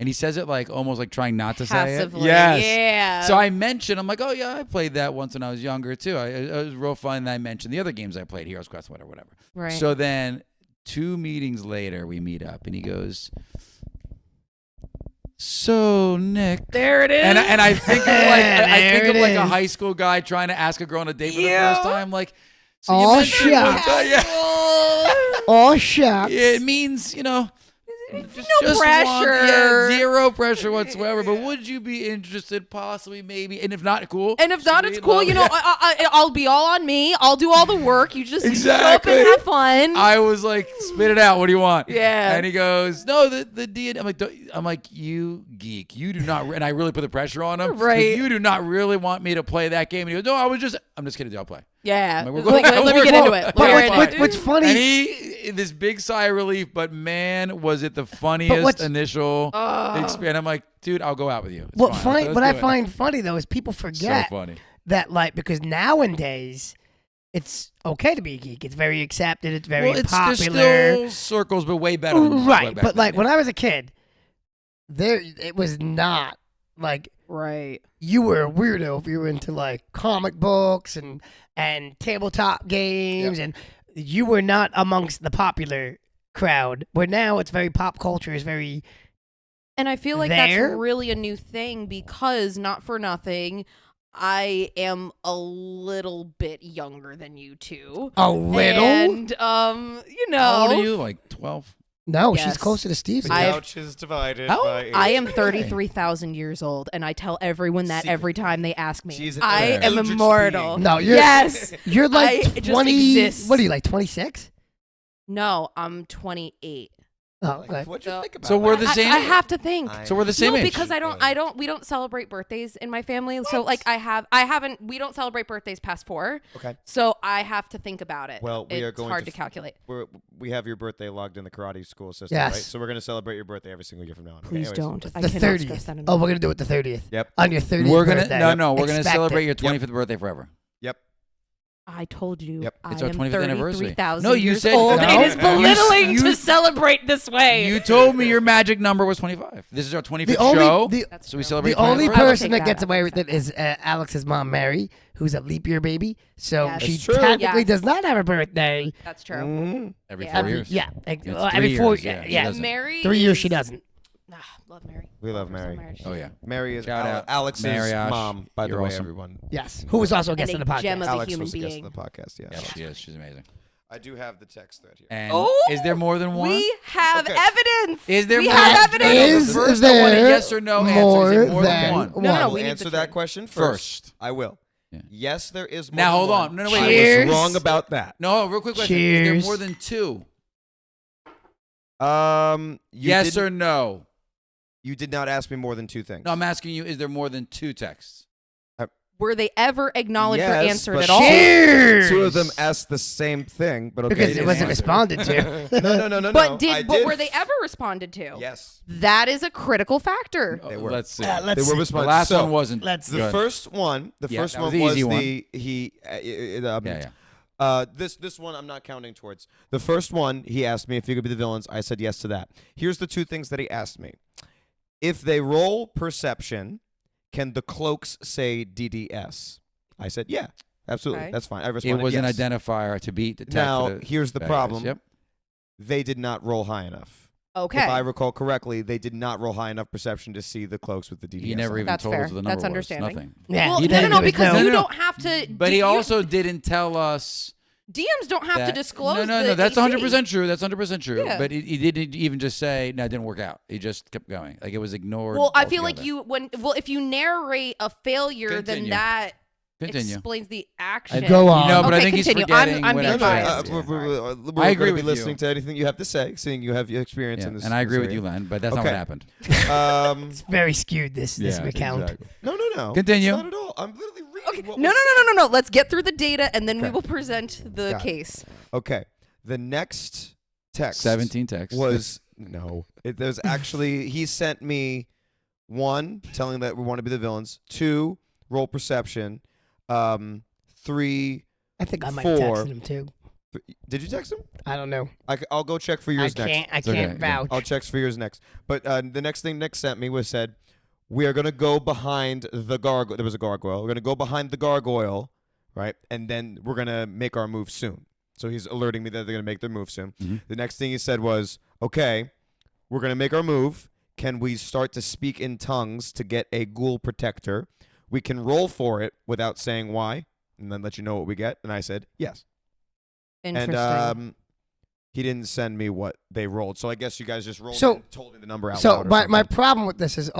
and he says it like almost like trying not to Passively, say it. Yes. Yeah. So I mentioned, I'm like, oh yeah, I played that once when I was younger too. It was real fun. And I mentioned the other games I played, Heroes Quest, whatever. Right. So then 2 meetings later, we meet up, and he goes, "So Nick," there it is. and I think of like a high school guy trying to ask a girl on a date for the first time, like. So Oh, shit! Oh, shucks. It means just pressure. Zero pressure whatsoever. But would you be interested, possibly, maybe? And if not, cool. And if not, it's Sweet, cool. love. I'll be all on me. I'll do all the work. You just Exactly. show up and have fun. I was like, spit it out. What do you want? Yeah. And he goes, no, the D. I'm like, you geek. You do not. And I really put the pressure on him. Right. You do not really want me to play that game. And he goes, no, I'm just kidding. I'll play. Yeah. I'm like, Let me get into it. But what's funny? And he, this big sigh of relief, but man, was it the funniest initial experience. I'm like, dude, I'll go out with you. It's fine. What I find funny though is people forget so funny. that because nowadays it's okay to be a geek. It's very accepted. It's very popular. There's still circles, but way better. Than Right, back but then, when I was a kid, it was not like Right. you were a weirdo if you were into like comic books and tabletop games, and you were not amongst the popular crowd. Where now it's very pop culture. Is very. And I feel like that's really a new thing because, not for nothing, I am a little bit younger than you two. A little? And, How old are you? Like 12? No, Yes. she's closer to Steve. The couch is divided by age. I am 33,000 years old, and I tell everyone that every time they ask me. She's an I am eldritch immortal. being. No, you're Yes. You're like I just 20. exist. What are you like? 26? No, I'm 28. Oh, okay. What'd you think about So we're that? the same. I have to think. So we're the same No, age. because we don't celebrate birthdays in my family. So like we don't celebrate birthdays past 4. Okay. So I have to think about it. Well, we are going hard to to calculate. We have your birthday logged in the karate school system, Yes. right? So we're going to celebrate your birthday every single year from now on. Okay, Please anyways. don't. I The cannot stress 30th. that enough. Oh, we're gonna do it the 30th. Yep. On your 30th We're gonna birthday. we're gonna Expect celebrate it. your 25th birthday forever. Yep. I told you. Yep. I It's our am 25th anniversary. 33,000 No, you years said- old. No. It is belittling You- to celebrate this way. You told me your magic number was 25. This is our 25th The only- show, the- That's so we true. celebrate. The only 25th. I would person take that gets that. away with it is Alex's mom, Mary, who's a leap year baby. So Yes. she That's true. technically Yes. does not have a birthday. That's true. Mhm. every Yeah. 4 Every, years. yeah, It's every 3 4 years, yeah, she yeah. doesn't. Mary. 3 years is- she doesn't. Love Mary. We love So Mary. Oh yeah. Mary is Shout out. Alex's Mary Ash. mom, by the You're way, awesome. everyone. Yes, who was also a guest And on the a gem podcast. of a Alex human was a guest being. on the podcast, yes. Yeah, she is. She's amazing. I do have the text thread here. And Oh, is there more than one? We have Okay. evidence. Is there we more? have than- evidence. The Is first I want a there yes or no answer. Is more it more than than one? one? No, I will we need answer the that truth. question First. first. I will. Yeah. Yes, there is more Now, than hold one. on. No, wait. I Cheers. was wrong about that. No, real quick question. Is Cheers. there more than 2? You Yes didn't- or no? You did not ask me more than 2 things. No, I'm asking you, is there more than 2 texts? Were they ever acknowledged or Yes, answered but at all? Cheers. 2 of them asked the same thing, but okay. Because they it didn't wasn't answer. responded to. No. But I but were they ever responded to? Yes. That is a critical factor. They were. Let's see. Let's They were see. The responding. last So, one wasn't. Let's The good. first one, Yeah, first that was one the was easy one. This one I'm not counting towards. The first one, he asked me if you could be the villains. I said yes to that. Here's the 2 things that he asked me. If they roll perception, can the cloaks say DDS? I said yeah, absolutely. Okay. That's fine. I It responded was yes. an identifier to beat the tech. Now, for the here's the bad problem. guys. Yep. They did not roll high enough. Okay. If I recall correctly, they did not roll high enough perception to see the cloaks with the DDS. He never on even them. That's told fair. us what the number That's was. understanding. Nothing. Yeah, Well, you no, didn't- because no, you no. don't have to. But he also didn't tell us. DMs don't have to that- disclose. No. the That's AC. 100% true. That's 100% true. Yeah. But he didn't even just say, no, it didn't work out. He just kept going. Like it was ignored. Well, I feel like altogether. if you narrate a failure, then Continue. that Continue. explains the action. Go on. No, but I Okay, think continue. he's forgetting I'm what being actually biased. happened. We're I agree gonna with be listening you. to anything you have to say, seeing you have your experience in this. And I agree with area. you, Len, but that's not what happened. It's very skewed, this account. Exactly. No. Continue. It's not at all. I'm literally reading what No. was No. Let's get through the data, and then we Okay. will present the Got it. case. Okay. The next text 17 texts. was there's actually he sent me 1 telling that we want to be the villains, 2 role perception, 3 I think I might have 4. texted him too. Did you text him? I don't know. I'll go check for yours next. I okay, can't yeah. vouch. I'll check for yours next. But the next thing Nick sent me was said, we are gonna go behind the gargoyle. There was a gargoyle. We're gonna go behind the gargoyle, right? And then we're gonna make our move soon. So he's alerting me that they're gonna make their move soon. Mm-hmm. The next thing he said was, okay, we're gonna make our move. Can we start to speak in tongues to get a ghoul protector? We can roll for it without saying why, and then let you know what we get. And I said yes. Interesting. And he didn't send me what they rolled. So I guess you guys just rolled So- and told me the number out So loud or my something. problem with this is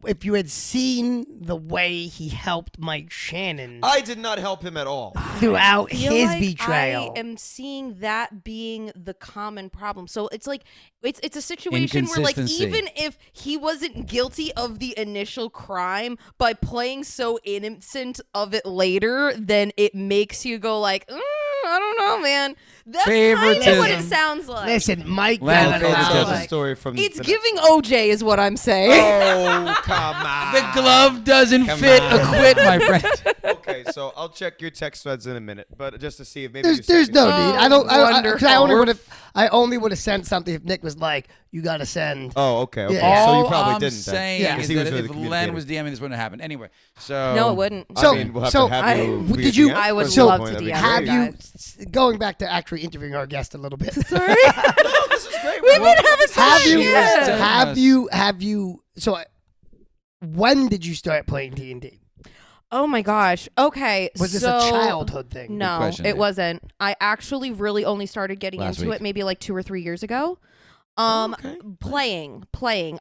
if you had seen the way he helped Mike Shannon I did not help him at all. throughout feel his like betrayal. I am seeing that being the common problem. So it's like it's a situation where like Inconsistency. even if he wasn't guilty of the initial crime, by playing so innocent of it later, then it makes you go like, I don't know, man. That's kind of what it Favoritism. sounds like. Listen, Mike Len got Lopez allowed- does Tell it. the story from It's the giving OJ is what I'm saying. Oh, come on. The glove doesn't Come fit on. a quit, my friend. Okay, so I'll check your text threads in a minute, but just to see if maybe There's no need. I don't. I wonderful. only would have sent something if Nick was like, "You got to send." Oh, okay. Yeah. So you All probably I'm didn't. saying Yeah. is He was that really if Len communicating. was DMing, this wouldn't happen. Anyway, so No, it wouldn't. So- I mean, we'll have so to have I- you. did read you- again I would at some love point. to That'd be DM great. Have you going back to actually interviewing our guest a little bit? Sorry. No, this is great. We've been having so have much you? fun. Have you? So, when did you start playing D&D? Oh my gosh. Okay. Was this so, a childhood thing? No, question, it Dave. wasn't. I actually really only started getting Last into week. it maybe like 2 or 3 years ago. Okay. Playing.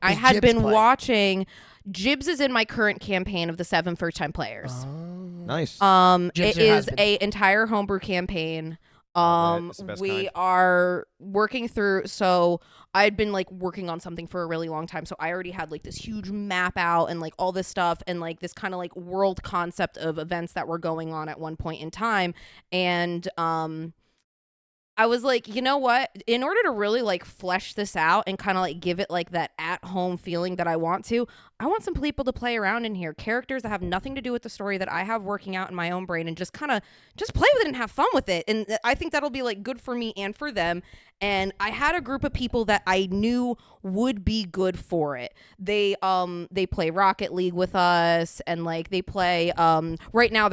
I Does had Jibs been play? watching. Jibs is in my current campaign of the 7 first-time players. Nice. Jibs It your is husband. a entire homebrew campaign. Love it. It's the best We kind. are working through. So I'd been like working on something for a really long time. So I already had like this huge map out and like all this stuff and like this kind of like world concept of events that were going on at one point in time. And I was like, you know what? In order to really like flesh this out and kind of like give it like that at home feeling that I want some people to play around in here, characters that have nothing to do with the story that I have working out in my own brain, and just kind of just play with it and have fun with it. And I think that'll be like good for me and for them. And I had a group of people that I knew would be good for it. They play Rocket League with us, and like they play right now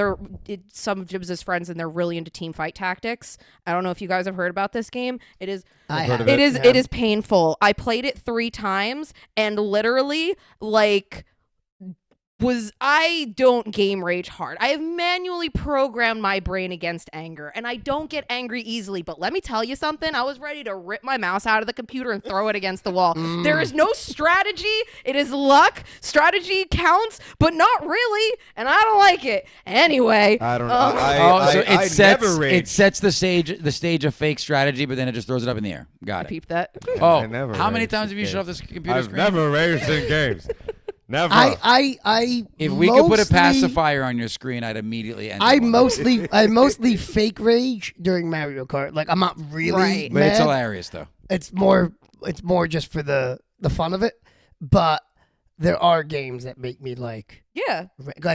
some of Jibs' friends, and they're really into team fight tactics. I don't know if you guys have heard about this game. It is I heard have. of it is painful. I played it 3 times, and literally like I don't game rage hard. I have manually programmed my brain against anger, and I don't get angry easily. But let me tell you something. I was ready to rip my mouse out of the computer and throw it against the wall. There is no strategy. It is luck. Strategy counts, but not really, and I don't like it. Anyway. I don't know. So I never rage. it sets the stage of fake strategy, but then it just throws it up in the air. Got I it. peeped that. Oh, I never how many raged times in have you shut off games. this computer I've screen? never raged in games. Never. If we could put a pacifier on your screen, I'd immediately end. I the one. mostly fake rage during Mario Kart. Like I'm not really Right. But it's mad. hilarious though. It's more just for the fun of it. But there are games that make me like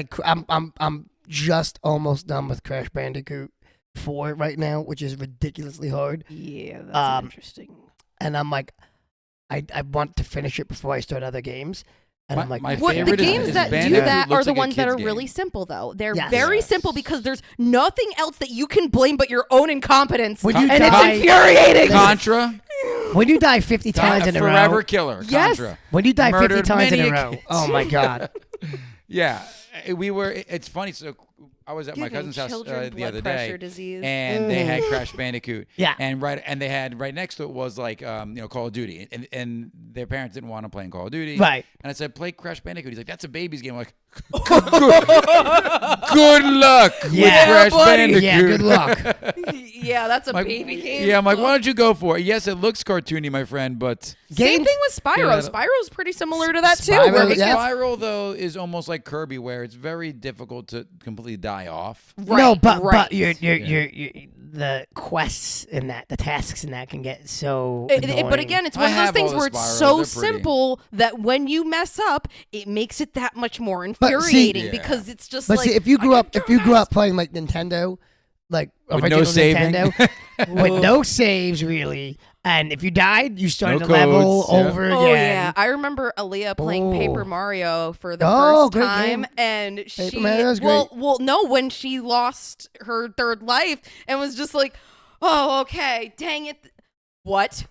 I'm just almost done with Crash Bandicoot 4 right now, which is ridiculously hard. Yeah, that's interesting. And I'm like, I want to finish it before I start other games. And I'm like, my What, the favorite is- games is that do Bandicoot that looks are the like a ones that kid's are game. really simple, though. They're Yes. very Yes. simple because there's nothing else that you can blame but your own incompetence. Would you and die- it's infuriating. Contra, when you die 50 times in a Forever row, Killer. Yes. Contra. when you die 50 Murdered times in a many row, kids. oh my god. Yeah, we were. It's funny. So I was at my Giving cousin's house children the other blood pressure day, disease. and they had Crash Bandicoot. Yeah. And they had right next to it was like Call of Duty, and their parents didn't want to play in Call of Duty. Right. And I said, play Crash Bandicoot. He's like, that's a baby's game. I'm like, good luck with Crash Bandicoot. Yeah, good luck. Yeah, that's a baby game. Yeah, I'm like, why don't you go for it? Yes, it looks cartoony, my friend, but Same thing with Spyro. Yeah. Spyro's pretty similar to that too. Spyro, Where it yeah. gets- Spiral though is almost like Kirby, where it's very difficult to completely die off. Right, No, but right. you're the quests in that, the tasks in that can get so. But annoying. again, it's I one of those have things all the where it's Spyros. so They're pretty. simple that when you mess up, it makes it that much more see- infuriating Yeah. because it's just But like. see, if you grew I up, can if you do grew this. up playing like Nintendo, like With original no saving. Nintendo, with no saves really, and if you died, you started No to level codes, yeah. over again. Oh yeah, I remember Aaliyah playing Oh. Paper Mario for the Oh, first great time, game. and she Mario's well, no, when she lost her third life and was just like, oh, okay, dang it, what,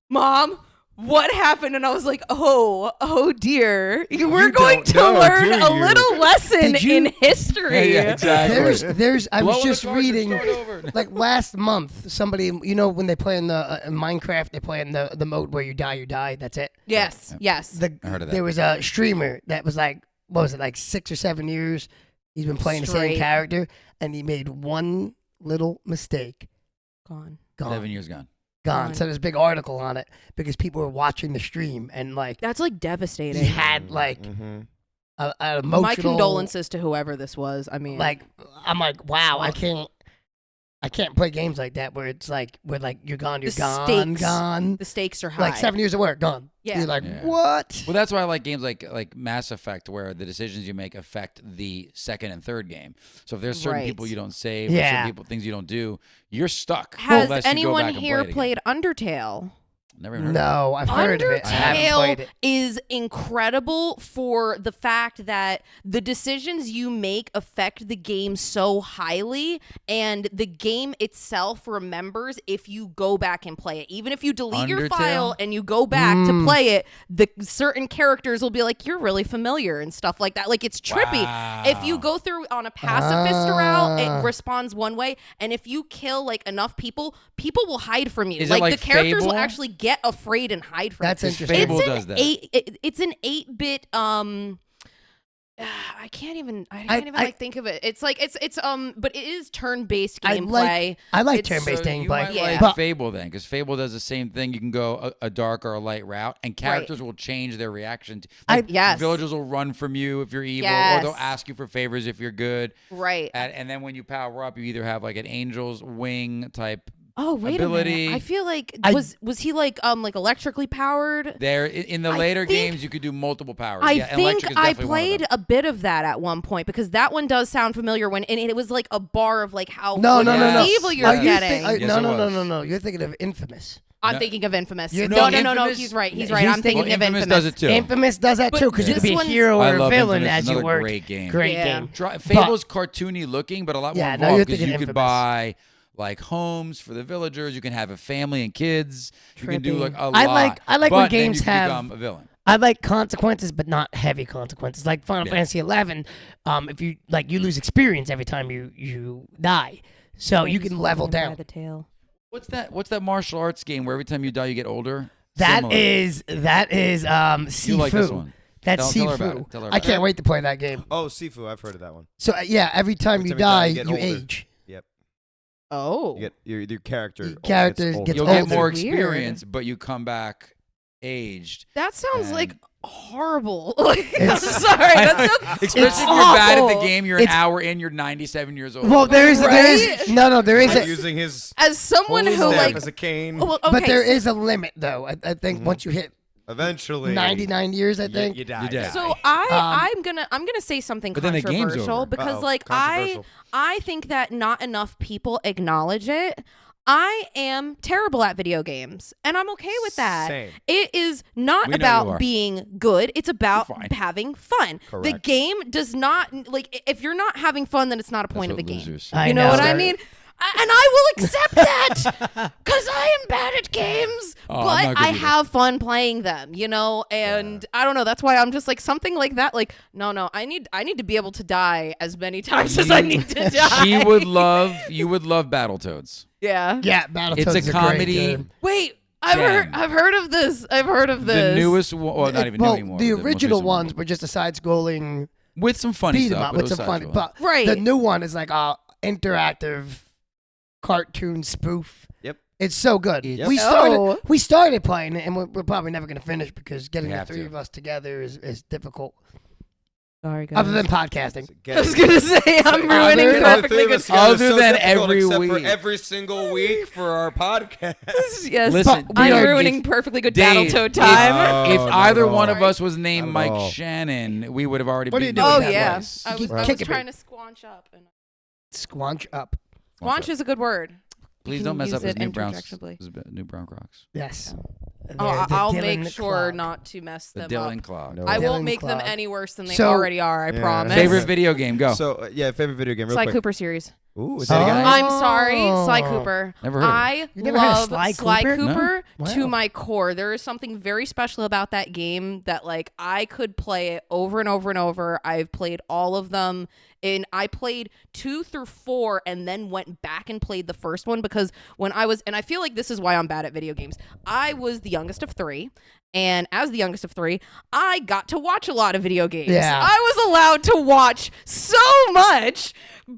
Mom? What happened? And I was like, oh dear. We're going don't to know, learn do a you? little lesson Did you- in history. Yeah, exactly. There's. I was Blow on the just cartridge, reading, start over. like last month, somebody, when they play in the Minecraft, they play in the mode where you die. That's it. Yes. I heard of that. There was a streamer that was like, what was it, like 6 or 7 years? He's been playing the Straight. same character, and he made one little mistake. Gone. 7 years gone. Gone. So there's a big article on it because people were watching the stream, and like That's like he devastating. had like Mm-hmm. an emotional. My condolences to whoever this was. I mean, Like I'm like, wow, I can't play games like that where it's like you're gone, you're The gone, stakes. gone. the stakes are high. Like 7 years of work gone. Yeah. You're like, Yeah. what? Well, that's why I like games like Mass Effect, where the decisions you make affect the second and third game. So if there's certain Right. people you don't save, or Yeah. certain people things you don't do, you're stuck. Has unless you go anyone back and here play it again. played Undertale? Never even heard of it. No, I've heard of it. I haven't played Undertale it. is incredible for the fact that the decisions you make affect the game so highly, and the game itself remembers if you go back and play it. Even if you delete your Undertale? file and you go back to play it, the certain characters will be like, you're really familiar and stuff like that. Like, it's trippy. If you go through on a pacifist route, it responds one way, and if you kill like enough people will hide from you. Is it like the characters will Fable? actually get afraid and hide from That's you. interesting. Fable It's an does that. It's an 8-bit. I can't even think of it. It's like it's but it is turn-based gameplay. I like It's- turn-based So you gameplay. might Yeah. like But Fable then, because Fable does the same thing. You can go a dark or a light route, and characters will change their reaction. Yes. Villagers will run from you if you're evil, Yes. or they'll ask you for favors if you're good. Right. And then when you power up, you either have like an angel's wing type. Oh, wait a ability. minute. I feel like I- was he like electrically powered? There in the I later think- games, you could do multiple powers. I yeah, think electric is I definitely one of them. played a bit of that at one point because that one does sound familiar and it was like a bar of like how No, good no, no, of no. evil you're Are you getting. think- Yes, no, it no, no, was. no, no. You're thinking of Infamous. I'm No. thinking of Infamous. You're No, thinking no. Infamous? He's right. He's He's right. I'm thinking- thinking of Infamous Infamous. does it too. Infamous does that But too because you this could be a one's- hero I or a love villain Infamous. as you Another work. great game. Great Yeah. game. Fable's cartoony looking, but a lot more Yeah, no, involved you're because you thinking could Infamous. buy like homes for the villagers. You can have a family and kids. You can do Trippy. like a I lot. like when but then games you can have- become a villain. I like consequences, but not heavy consequences. Like Final Fantasy 11, if you you lose experience every time you die, so you can level down. The tail. What's that martial arts game where every time you die you get older? That Similar. is Sifu. You like this one. That's Tell her about Sifu. it. Tell her I about can't wait to play that game. Oh, Sifu, I've heard of that one. So yeah, every time Every you time die, you get you older. age. Yep. Oh. You get your character. Your character gets gets You'll older. get more That's weird. experience, but you come back aged. That sounds And- like horrible. I'm It's- sorry. That sounds Especially if you're bad at the game, you're an It's- hour in, you're 97 years old. Well, there is Right? no, there is Like a, using his as someone whole who staff like as a cane. oh, well, okay, but there so, is a limit though. I think once you hit Eventually, 99 years, I think. you die. You're dead. So I'm gonna say something But then the game's controversial over. because Uh-oh. like Controversial. I think that not enough people acknowledge it. I am terrible at video games, and I'm okay with that. Same. It is not We know you about are. being good. It's about You're fine. having fun. The Correct. game does not like if you're not having fun, then it's not a point That's of a what game. losers. I You know know. what I Right. mean? and I will accept that because I am bad at games, Oh, but I have fun playing them, you know. And I don't know. That's why I'm just like something like that. Like, no, I need to be able to die as many times as I need to die. You would love Battletoads. Yeah. Yeah, Battletoads. It's a is great comedy. game. Wait, I've heard of this. The newest one, well, not even new anymore. The most original recent ones were just a side-scrolling with some funny beat 'em stuff. up but it with was some funny. side-scrolling. But Right. the new one is like a interactive cartoon spoof. Yep. It's so good. Yep. We Oh. started playing it, and we're probably never going to finish because getting We the have three to. of us together is difficult. Sorry, guys. Other than podcasting. I was gonna say I'm ruining Other- perfectly good. Other than every except week. for every single week for our podcast. Yes, Listen, we I'm are- ruining perfectly good Dave, Battletoad time. If Oh, not either at one all. of us was named Not at Mike all. Shannon, we would have already What are you been doing Oh that yeah, voice? I was Kicking trying to squanch up. And Squanch up. squanch is a good word. Please You don't can mess use up his it new brown interjectively. New brown Crocs. Yes. Oh, I'll Dylan make the sure Clog. not to mess The them Dylan up. Clog. No. I won't Dylan make them Clog. any worse than they So- already are. I Yeah. promise. Favorite video game? Go. So, favorite video game, real Sly quick. Cooper series. Ooh, is that a Oh. guy? I'm sorry, Sly Cooper. Never heard of it. I You never heard of love Sly Cooper? No. to Wow. my core. There is something very special about that game that like I could play it over and over and over. I've played all of them. And I played 2 through 4 and then went back and played the first one because when I was, and I feel like this is why I'm bad at video games. I was the youngest of 3. And as the youngest of 3, I got to watch a lot of video games. Yeah. I was allowed to watch so much,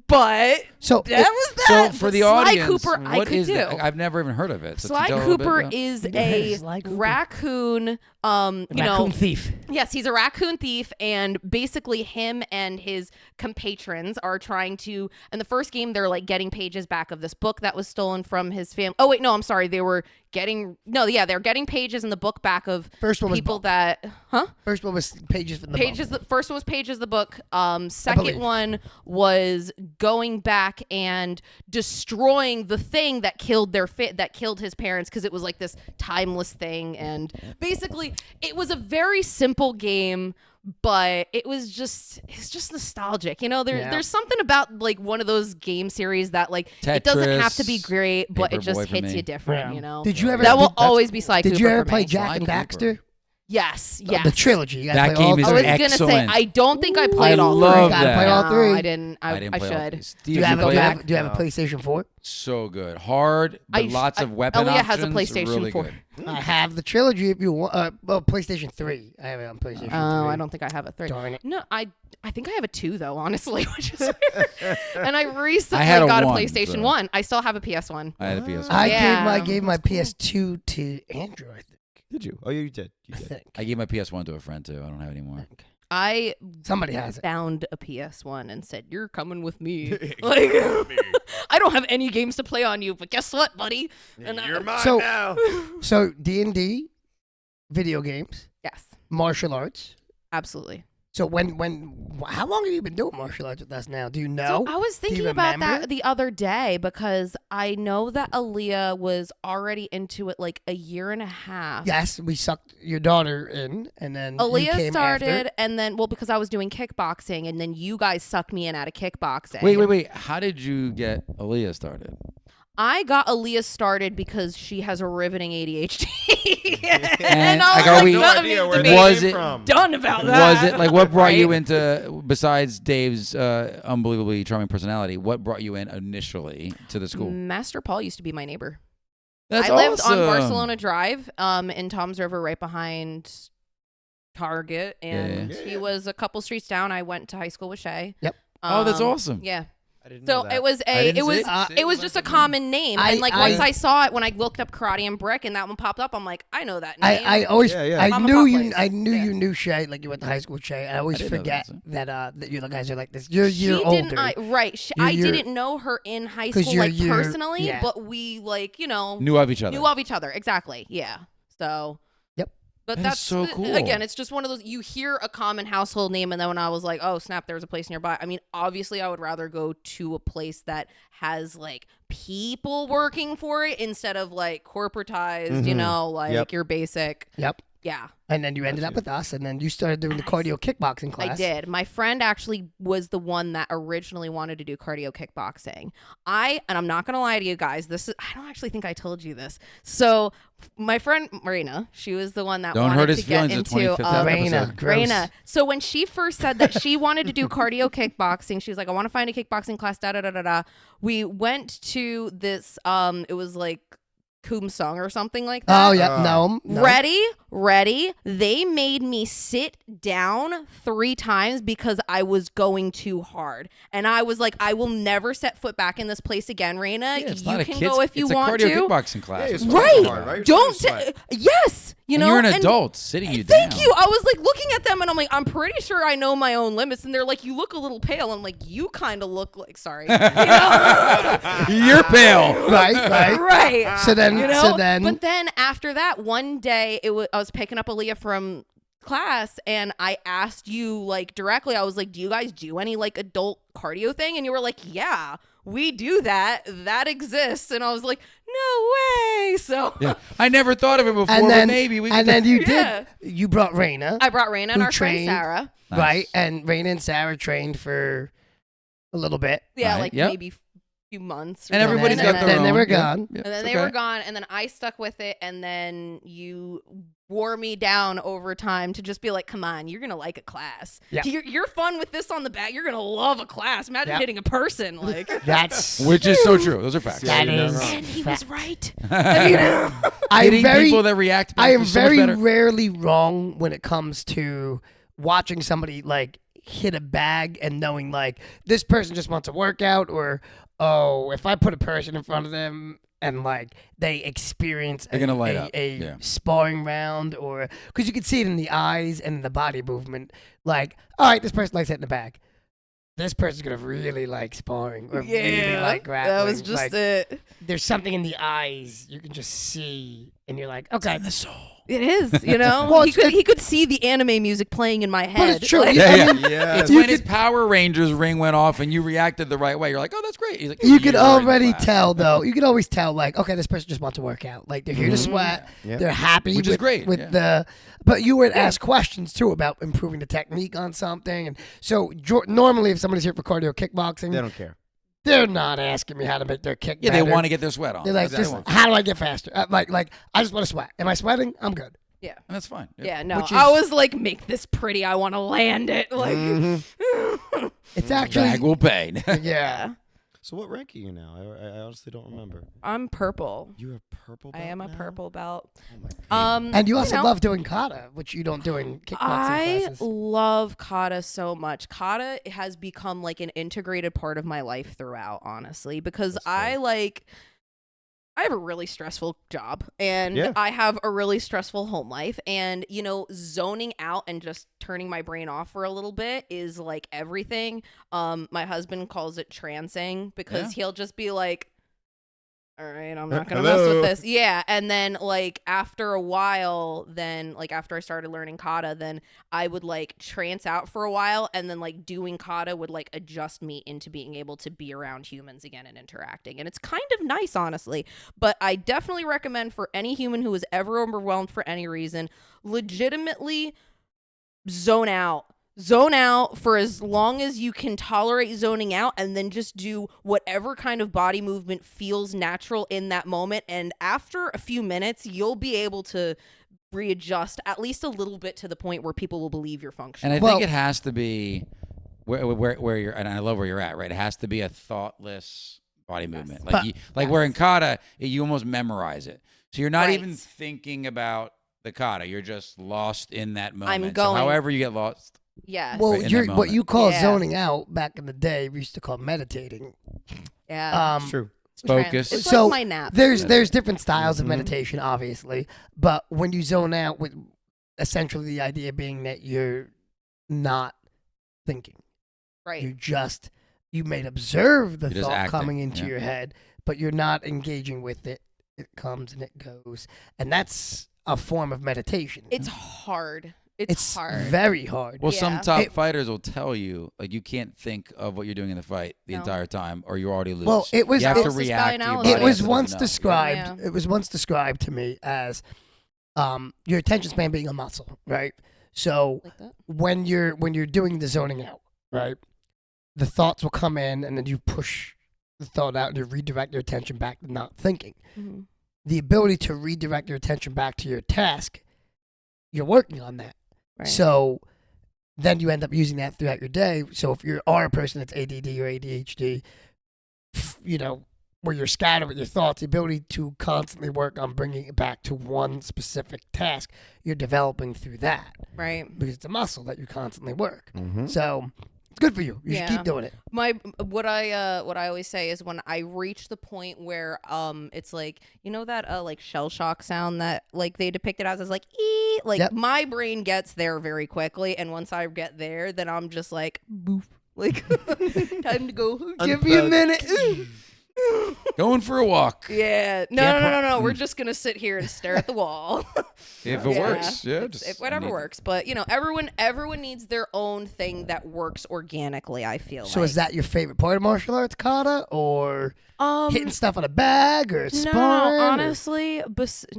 but So that was that. So for the Sly audience, Cooper, I what could is do. that? I've never even heard of it. So Sly tell a little bit Cooper about- is You never heard of a Sly Cooper? raccoon. raccoon thief. Yes, he's a raccoon thief, and basically him and his compatrons are trying to. In the first game, they're like getting pages back of this book that was stolen from his family. Oh wait, no, I'm sorry. They're getting pages in the book back of First one was people book. that, First one was pages from the pages. book. The first one was pages of the book. believe. Second one was going back and destroying the thing that killed that killed his parents because it was like this timeless thing. And basically, it was a very simple game, but it's just nostalgic. You know, there's something about like one of those game series that like it doesn't have to be Tetris, great, but it just Paperboy for hits me. you different. Yeah. You know, Did you ever? that will did- always be Sly Cooper. Did you ever for play me. Jack Sly and Cooper. Daxter? Yes, The yes. trilogy. You guys That play all game is I was three? gonna say excellent. I don't think I played I all love three. Gotta play all No, three. I didn't. I didn't play all should. Steve, Do you have, go do you back? have, do you have a PlayStation 4? So good. Hard, but lots of weapon Aaliyah options. has a PlayStation really 4. Good. I have the trilogy if you want. Well, PlayStation 3. I have it on PlayStation 3. Oh, I don't think I have a 3. Darn it. No, I think I have a 2 though, honestly, which is weird. And I recently I had a got a 1, PlayStation so. 1. I still have a PS1. I had a PS1. I Yeah. gave my PS2 to Andrew, I think. Did you? Oh, you did. You I did. think. I gave my PS1 to a friend too. I don't have it anymore. I Somebody has it. found a PS1 and said, "You're coming with me." Like, I don't have any games to play on you, but guess what, buddy? And You're mine So- now. So D&D, video games, yes, martial arts. absolutely. So how long have you been doing martial arts with us now? Do you know? So I was Do you thinking about remember? that the other day because I know that Aaliyah was already into it like a year and a half. Yes, we sucked your daughter in, and then you Aaliyah came started, after. and then because I was doing kickboxing, and then you guys sucked me in out of kickboxing. Wait. How did you get Aaliyah started? I got Aaliyah started because she has a riveting ADHD, And, and I like, was are like, we- no something idea needs where to that be Was came it- from. done about that. Was it like what brought you Right? into besides Dave's unbelievably charming personality? What brought you in initially to the school? Master Paul used to be my neighbor. That's I lived on awesome. Barcelona Drive, in Tom's River, right behind Target, and Yeah. he was a couple streets down. I went to high school with Shay. Yep. Oh, that's awesome. Yeah. I didn't So know that. it was I didn't it was just a common name, and like once I saw it when I looked up Karate and Brick, and that one popped up, I'm like, I know that name. I always Yeah. I Mama knew Pop you Place. I knew Yeah. you knew Shay, like you went to high school with Shay. I always I didn't know forget that, that you guys are like this. You're a year She older. didn't, right? You're- I you're- didn't know her in high 'Cause school, you're- like you're- personally, yeah. but we like Knew of each other. knew of each other exactly. Yeah. So. Yep. But That is that's so cool. Again, it's just one of those you hear a common household name, and then when I was like, "Oh snap, there's a place nearby." I mean, obviously, I would rather go to a place that has like people working for it instead of like corporatized. You Mhm. know, like Yep. your basic. Yep. Yeah. And then you ended up with us, and then you started doing the cardio kickboxing class. I did. My friend actually was the one that originally wanted to do cardio kickboxing. And I'm not gonna lie to you guys, I don't actually think I told you this. So my friend Marina, she was the one that Don't wanted hurt his to get feelings. The into 25th Raina, episode. gross. Raina. So when she first said that she wanted to do cardio kickboxing, she was like, I want to find a kickboxing class, da da da da da. We went to this it was like Kumsung or something like that. Oh, yeah. No. Ready. They made me sit down 3 times because I was going too hard. And I was like, I will never set foot back in this place again, Raina. Yeah, it's you not a can kid's- go if you want It's a cardio to. kickboxing class. Yeah, Right. You're Don't. supposed to sweat. Yes. You And know, you're an and adult sitting you down. Thank you. I was like looking at them and I'm like, I'm pretty sure I know my own limits. And they're like, you look a little pale. I'm like, you kind of look like, sorry. You know? You're pale. Right. Right. So then, You know? so then, But then after that, one day I was picking up Aaliyah from class and I asked you like directly, I was like, do you guys do any like adult cardio thing? And you were like, yeah, we do that. That exists. And I was like, no way. So Yeah. I never thought of it before, and then, but maybe we and could. then you Yeah. you brought Raina, I brought Raina and Who our friend trained? Sarah. Nice. right? And Raina and Sarah trained for a little bit. Yeah, Right. like Yep. maybe few months. Or And something. everybody's and got then, their then own. they were Yeah. gone. Yeah, And then it's they okay. were gone, and then I stuck with it, and then you wore me down over time to just be like, come on, you're going to like a class. Yeah. You're fun with this on the back. You're going to love a class. Imagine Yeah. hitting a person. Like, That's Which is so true. Those are facts. that you're not is. wrong. and he was right. I'm Hitting very, people that react back I am is so much very better. rarely wrong when it comes to watching somebody like hit a bag and knowing like this person just wants a workout, or oh, if I put a person in front of them and like they experience They're gonna light up. a Yeah. sparring round, or because you can see it in the eyes and the body movement, like, all right, this person likes hitting the bag. This person's gonna really like sparring or really like grappling. that was just Like, it. there's something in the eyes you can just see, and you're like, okay, The soul. It is, you know? Well, he could see the anime music playing in my head. but it's true. Like, I Yeah, mean, Yeah. It's You when his could- Power Rangers ring went off and you reacted the right way. You're like, oh, that's great. He's like, you could "You're in already class." tell, though. You could always tell, like, okay, this person just wants to work out. Like, they're here to sweat. Yeah. They're happy, Which is great, with yeah. the. But you would ask questions too about improving the technique on something, and so normally, if somebody's here for cardio kickboxing, They don't care. they're not asking me how to make their kick. Yeah, they better. want to get their sweat on. They're like, That's what just they want. how do I get faster? Like, I just want to sweat. Am I sweating? I'm good. yeah. And that's fine. Yeah, no. Which I is- was like, make this pretty. I want to land it. Like, It's actually Bag will pay. yeah. So what rank are you now? I honestly don't remember. I'm purple. You're a purple belt I am a now? purple belt. Oh my God. And you also know, love doing kata, which you don't do in kickboxing I classes. love kata so much. Kata has become like an integrated part of my life throughout, honestly, because That's I have a really stressful job and Yeah. I have a really stressful home life, and you know, zoning out and just turning my brain off for a little bit is like everything. My husband calls it trancing because he'll just be like, all right, I'm not gonna mess Hello. with this. Yeah. And then like after a while, then like after I started learning kata, then I would like trance out for a while, and then like doing kata would like adjust me into being able to be around humans again and interacting. And it's kind of nice, honestly. But I definitely recommend for any human who is ever overwhelmed for any reason, legitimately zone out. Zone out for as long as you can tolerate zoning out, and then just do whatever kind of body movement feels natural in that moment. And after a few minutes, you'll be able to readjust at least a little bit to the point where people will believe you're functioning. And I Well- think it has to be where you're, and I love where you're at, right? It has to be a thoughtless body movement. Like, But- where in kata, you almost memorize it. So you're not Right. even thinking about the kata. You're just lost in that moment. So going- however you get lost. Yes. Well, Right, in you're, that what you call Yeah. zoning out back in the day, we used to call meditating. Yeah. It's true. Focus. It's So, like my nap. There's different styles of Mhm. meditation, obviously, but when you zone out, with essentially the idea being that you're not thinking, Right. you may observe the You're just thought acting, coming into yeah. your head, but you're not engaging with it. It comes and it goes, and that's a form of meditation. It's hard. It's hard. very hard. Well, some Yeah. top fighters will tell you, like, you can't think of what you're doing in the fight the No. entire time, or you already lose. Well, it was you have to Paralysis by react. to your analysis. body It was has to once know. described. Yeah. It was once described to me as your attention span being a muscle, right? So Like that? when you're doing the zoning out, right, the thoughts will come in, and then you push the thought out and you redirect your attention back to not thinking. Mm-hmm. The ability to redirect your attention back to your task, you're working on that. Right. So then you end up using that throughout your day. So if you are a person that's ADD or ADHD, where you're scattered with your thoughts, the ability to constantly work on bringing it back to one specific task, you're developing through that. Right. Because it's a muscle that you constantly work. Mm-hmm. So it's good for you. You should keep doing it. What I always say is when I reach the point where it's like, you know that like shell shock sound that like they depict it as like ee, like Yep. my brain gets there very quickly, and once I get there, then I'm just like boof, like time to go. Give me a minute. Going for a walk. Yeah. No. We're just gonna sit here and stare at the wall. If it works, yeah. If whatever works. But everyone needs their own thing that works organically, I feel So like. is that your favorite part of martial arts, kata, or hitting stuff on a bag, or No, sparring? honestly,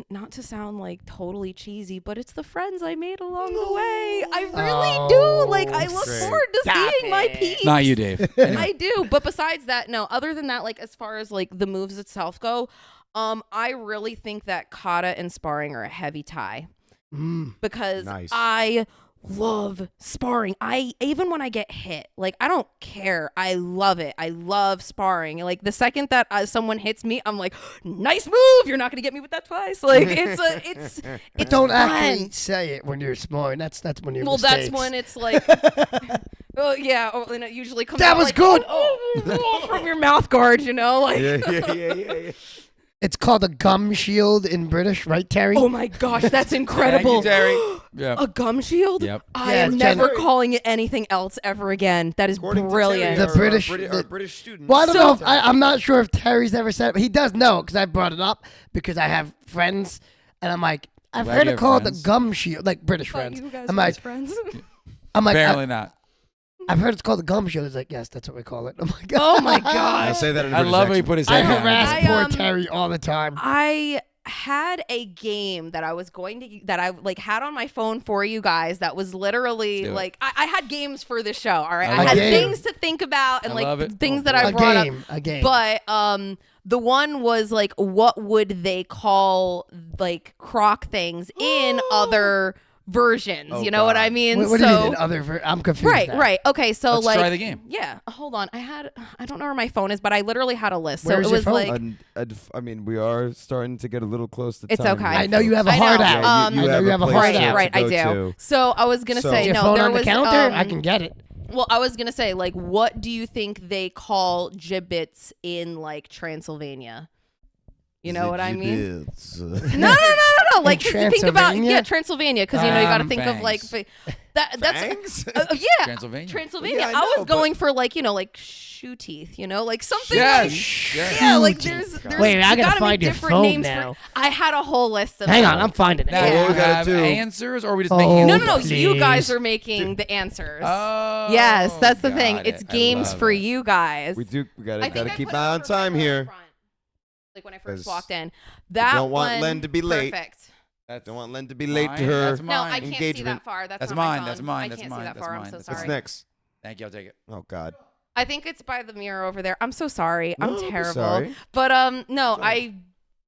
not to sound like totally cheesy, but it's the friends I made along the way. I really do. Like, I look great. forward to Stop seeing my it. peeps. Not you, Dave. I do. But besides that, no, other than that, like, as far as like the moves itself go, I really think that kata and sparring are a heavy tie because Nice. I love sparring. Even when I get hit, like, I don't care. I love it. I love sparring. Like, the second that someone hits me, I'm like, nice move. You're not gonna get me with that twice. Like, it's Don't fun. actually say it when you're sparring. That's when you're That's when it's like, oh yeah, and it usually comes. That out was like, good. from your mouth guard, like. Yeah. It's called a gum shield in British, right, Terry? Oh my gosh, that's incredible. Thank you, Terry. Yeah. A gum shield? Yep. I Yeah, am it's never Jen- calling it anything else ever again. That is According to brilliant. Terry, The British- our British student. Well, I don't So- know. I'm not sure if Terry's ever said it. He does know because I brought it up because I have friends, and I'm like, I've Glad heard you it have called friends. the gum shield, like British But friends. you guys I'm are like, best friends. Apparently not. I've heard it's called the gum shield. He's like, yes, that's what we call it. I'm like, Oh my I gosh. say that in a I British love when he accent. put his I head down. harass I, poor um, Terry all the time. I had a game that I like had on my phone for you guys that was literally Do it. like I had games for this show. All right, I I love had it. things to think about and I love like it. things Oh, that I A brought up. game. But the one was like, what would they call like croc things in other versions? Oh, you know what God. I mean? What do you mean in other? I'm confused. Right, now. right. Okay, so Let's like try the game. Yeah, hold on. I don't know where my phone is, but I literally had a list. Where's so it your was phone? like I mean, we are starting to get a little close to It's time. okay. here, I know you have a I hard know. out. Um, you I know have you have a place hard to out. right, I go do. to. So I was gonna So- say Your no. phone There on the was counter? I can get it. Well, I was gonna say like, what do you think they call gibbets in like Transylvania? You know what I mean? No. Like just think about Transylvania? Transylvania, because you got to think of like Fangs. that's Fangs? yeah. Transylvania. Transylvania. Yeah, I I, know, was but- going for like like shoe teeth, like something Yes. like Yes. yeah, like Shoe there's Wait, I you gotta gotta find make your different phone names now. For, I had a whole list of Hang them. on, I'm finding it. Now, Yeah, do what you we gotta have do- answers, or are we just Oh, making No, answers? you guys please. are making the answers. Oh, Yes, that's the thing. got It's it. I games love for it. you guys. We gotta I think I keep put an eye it on time right here. front, like when I first 'Cause walked in. That don't want one, Len to be late. Perfect. Don't want Len to be late to Mine, her. that's No, I mine. can't see Engagement. that far. That's That's not my mine, phone. that's mine, I that's can't mine, see that that's far. I'm mine, so that's What's sorry. next? Thank you. I'll take it. Oh God. I think it's by the mirror over there. I'm so sorry. No, I'm don't be terrible. sorry. But no, Sorry. I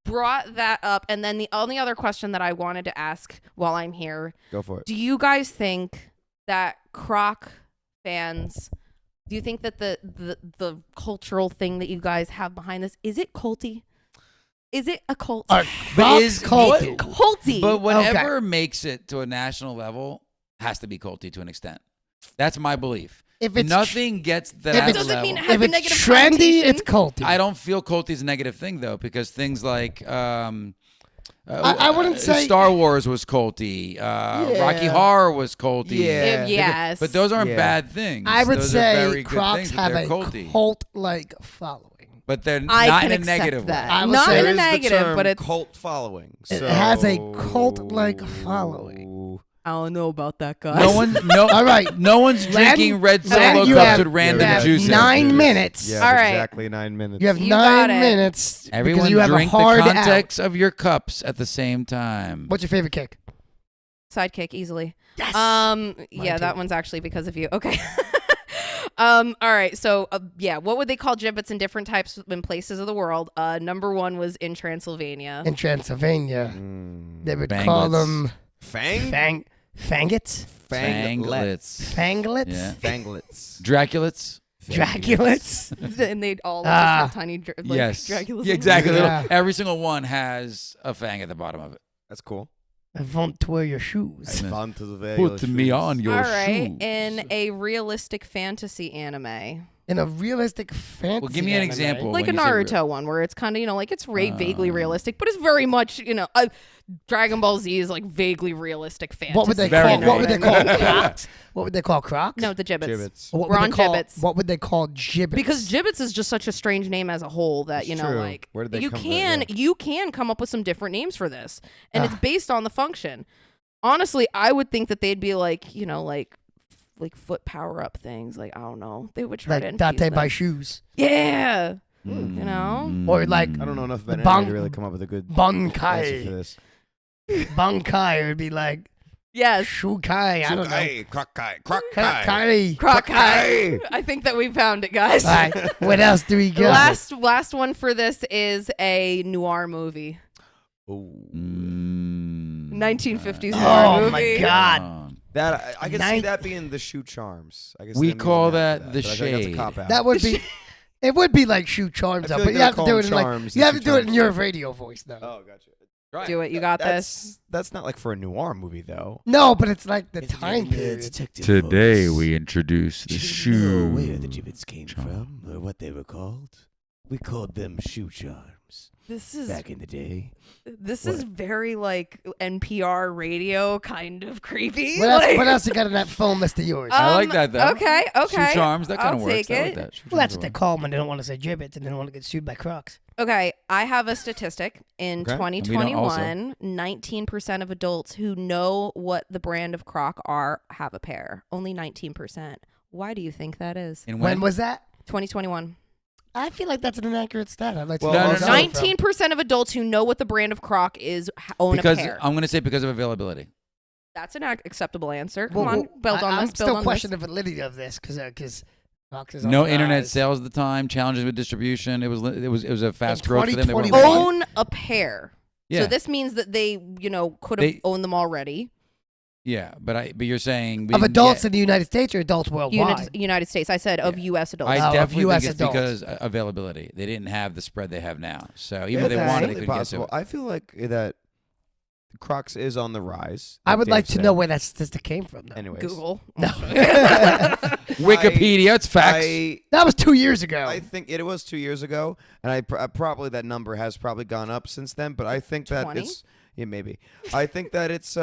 brought that up, and then the only other question that I wanted to ask while I'm here: Go for it. do you guys think that Croc fans? Do you think that the cultural thing that you guys have behind this is it culty? Is it a cult? Are But Crocs is- culty? It's culty. But whatever makes it to a national level has to be culty to an extent. That's my belief. If it's Nothing gets that if That it's- doesn't mean it level. has if a it's negative trendy, connotation. it's culty. I don't feel culty is a negative thing though, because things like I wouldn't say- Star Wars was culty. Rocky Horror was culty. Yeah. Yes. But those aren't Yeah. bad things. I would those are say very good Crocs things, but have they're a culty. cult-like following. But they're I not can in a accept negative that. way. I would Not say- in There a is the negative, term but it's cult following. It So- has a cult-like following. I don't know about that, guys. All right. No one's drinking red Solo you cups have- with random you have juice. 9 minutes. Yeah, All right. exactly 9 minutes. You have You 9 got it. minutes because Everyone you have drink a hard the out. context of your cups at the same time. What's your favorite kick? Sidekick easily. Yes. Yeah, too. that one's actually because of you. Okay. All right. So, yeah, what would they call gibbets in different types and places of the world? Number 1 was in Transylvania. In Transylvania, they would call Banglets. them Fang? fangets, Fanglets. fanglets, Yeah. Fanglets. Draculates. Draculates. And they'd all have tiny Yes. Draculas. Yeah, exactly. Yeah. Every single one has a fang at the bottom of it. That's cool. I won't wear your shoes. Fun to the Put me on your All right. shoes. In a realistic fantasy anime. In a realistic fantasy. Well, give me an anime. example. Like a when you say Naruto one where it's kind of, like it's vaguely realistic, but it's very much, Dragon Ball Z is like vaguely realistic fantasy. What would they Very call? What would they call vague. Crocs? What would they call Crocs? No, the gibbets. Gibbets. What We're would on they call, gibbets. What would they call gibbets? Because gibbets is just such a strange name as a whole that, It's true. like Where did they you come from? can Yeah. you can come up with some different names for this. And it's based on the function. Honestly, I would think that they'd be like, like foot power up things. Like, I don't know. They would try to like infuse Date by them. shoes, Yeah. Mm. You know? or like I don't know enough about Bang- anime to really come up with a good answer for Bankai. this. Bankai would be like Yes. Shukai. I don't know. Croc-kai. Crokai. Croc-Eye. I think that we found it, guys. All right. What else do we The got? last one for this is a noir movie. Mm. 1950s Oh, noir movie. my God. That I can see Nine- that being the shoe charms. I guess We them using call for that the but I feel like that's a shade. cop-out. That would be. It would be like shoe charms, I though, feel but like you they're have to do called it in like charms, you the have to shoe do it in charms. your radio voice, though. Oh, gotcha. Right. Do it. You got this. That's not like for a noir movie though. No, but it's like the time period. Today we introduce the Know shoe. where the gibbets came from or what they were called? We called them shoe charms This is back in the day. this is very like NPR radio kind of creepy. What else you got in that phone list of yours? I like that though. Okay. Okay. Shoe charms, that kind I'll of works. take I like it. that. Shoe Well, that's charms what they work. call them when they don't want to say gibbets and they don't want to get sued by Crocs. Okay, I have a statistic. In Okay. And we don't also. 2021, 19% of adults who know what the brand of Croc are have a pair. Only 19%. Why do you think that is? And When was that? 2021. I feel like that's an inaccurate stat. I'd like to Well, know no, where no, it's coming from. 19% of adults who know what the brand of Croc is own because a pair. I'm going to say because of availability. That's an acceptable answer. Come Well, on, build on I'm this. still Build on questioning this. the validity of this because Crocs is on No the internet rise. sales at the time. Challenges with distribution. It was a fast In growth for them. They weren't 2021. ready. Own a pair. Yeah. So this means that they, could have They- owned them already. Yeah, but you're saying we Of didn't adults get- in the United States or adults worldwide? United States. I said of U.S. adults. I of definitely US think it's adults. because availability. They didn't have the spread they have now. So even Yeah, if they that's wanted, they certainly couldn't possible. get to it. I feel like that Crocs is on the rise. I would Dave like to said. know where that statistic came from. Though. Anyways, Google. No. Wikipedia, it's facts. That was 2 years ago. I think it was 2 years ago, and I probably that number has probably gone up since then. But I think that 20? it's maybe. I think that it's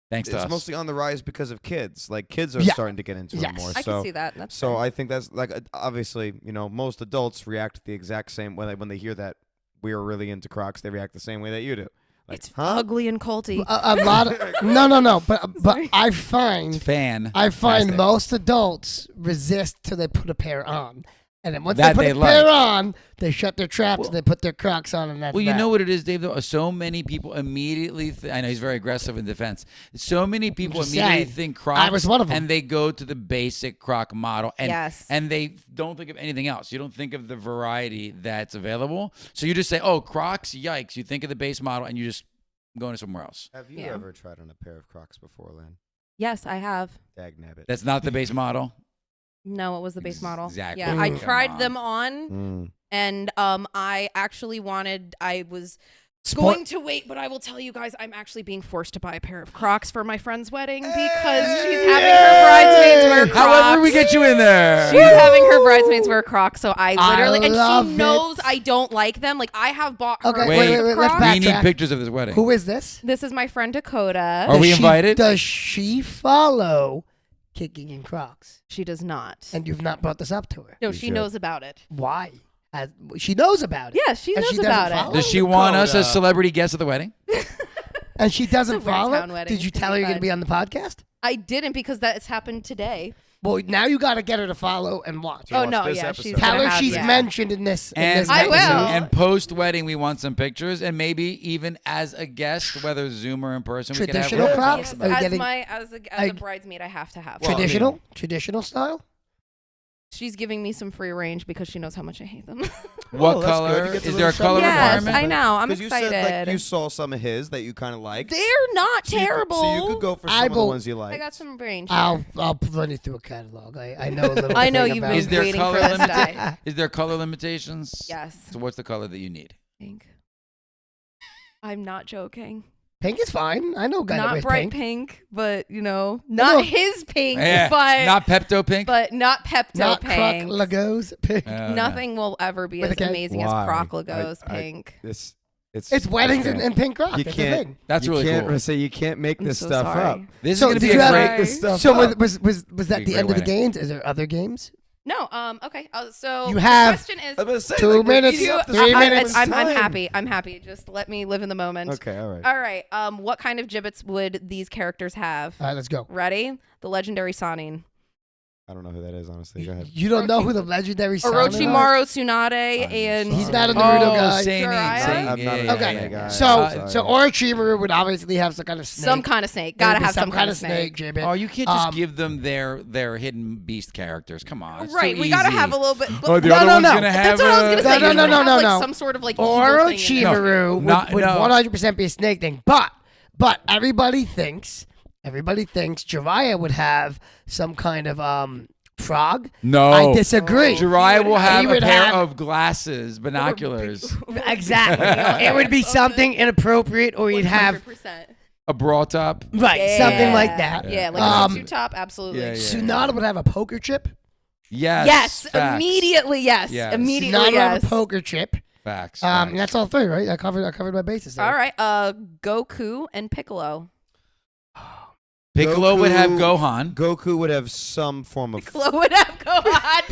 Thanks to it's us. mostly on the rise because of kids. Like kids are Yeah. starting to get into Yes. it more. I so can see that. That's so fair. I think that's like obviously most adults react the exact same when they hear that we are really into Crocs. They react the same way that you do. Like, it's huh? ugly and culty. a lot of no, but I find Fan. most adults resist till they put a pair on, and then once That they they put a pair like. on, they shut their traps and they put their Crocs on, and that's Well, you that. know what it is, Dave, though? So many people immediately I know he's very aggressive in defense. So many people just immediately saying. think Crocs. I was one of 'em. And they go to the basic Croc model. And, Yes. And they don't think of anything else. You don't think of the variety that's available. So you just say, oh, Crocs, yikes. You think of the base model and you just go into somewhere else. Have you Yeah. ever tried on a pair of Crocs before, Len? Yes, I have. Dagnabbit. That's not the base model. No, it was the base model. Exactly. Yeah, I Come tried on. them on, and I actually I was Spo- going to wait, but I will tell you guys, I'm actually being forced to buy a pair of Crocs for my friend's wedding because she's having her bridesmaids wear Crocs. However we get you in there. She's having her bridesmaids wear Crocs, so I literally, and love she it. knows I don't like them. Like I have bought her Okay, wait, let's Crocs. back- We need backtrack. pictures of this wedding. Who is this? This is my friend Dakota. Are we Does she- invited? Does she follow Kicking in Crocs? She does not. And you've not brought this up to her. No, You she should. knows about it. Why? She knows about it. Yeah, she And knows she doesn't about follow? it. Does she want us as celebrity guests at the wedding? and she doesn't It's a weird follow, town wedding. did you It's tell her you're going to fun. be on the podcast? I didn't because that's happened today. Well, now you got to get her to follow and watch. Oh watch no, this yeah, episode. she's Tell gonna her have, she's yeah. mentioned in this. And I will. And post wedding, we want some pictures, and maybe even as a guest, whether Zoom or in person, Traditional we can have Crocs? Yes, Are you as getting- a bridesmaid, I have to have. Well, one. Traditional style. She's giving me some free range because she knows how much I hate them. What Oh, that's good. color? You get the Is there a little color yes, requirement? I know. I'm 'Cause you excited. said like you saw some of his that you kind of liked. They're not So you could- terrible. So you could go for some of the Eyeball- ones you like. I got some range. I'll run you through a catalog. I know a little. I know thing you've about been Is there waiting color for this limita- day. Is there color limitations? Yes. So what's the color that you need? Pink. I'm not joking. Pink is fine. I know a guy that Not wears bright pink. pink, but not No. his pink, Yeah, but not Pepto Pink. not Pepto Not Croc pink. Lagos pink. No. Nothing will ever be With as a K? amazing as Why? Croc Lagos I- pink. It's weddings and pink Croc. You That's the can't- thing. That's you really can't cool. say you can't make I'm this so stuff sorry. up. This So is going to did be you a have- great. This stuff So up. was that Be the great end of the wedding. games? Is there other games? No, okay. So You have- the question is, I'm gonna say, 2 like, we're minutes, eating up this 3 time. minutes. I'm Time. happy. I'm happy. Just let me live in the moment. Okay, all right. All right. What kind of gibbets would these characters have? All right, let's go. Ready? The legendary Sanin. I don't know who that is, honestly. Go ahead. You don't know who the legendary Sanin are? Orochimaru Tsunade and He's not a Naruto guy. Same, Jiraiya? same. I'm not yeah, Okay, yeah, yeah. so Orochimaru would obviously have some kind of snake. some kind of snake. There would Gotta be have some kind of snake. snake. Gibbet. Oh, you can't just Um, give them their hidden beast characters. Come on, it's Right. too We gotta easy. have a little bit. Oh, the No, other no, one's no. gonna have. That's what I was gonna say. No, You no, would no, have, no, like, no. some sort of like evil thing in it. Orochimaru would No. 100% be a snake thing, but everybody thinks Jiraiya would have some kind of frog. No, I disagree. Jiraiya will have He a would pair have- of glasses, binoculars, Exactly. It would be something inappropriate, or he'd have 100%. a bra top. something like that. Yeah, like Um, a suit top. Absolutely. yeah, yeah. Tsunade would have a poker chip. Yes. Yes, facts. immediately. Yes, Yes. immediately. Tsunade would Yes. have a poker chip. Facts. And facts. that's all three, right? I covered my bases there. All right. Goku and Piccolo. Piccolo would have Goku- Gohan. Goku would have some form of. Piccolo would have Gohan.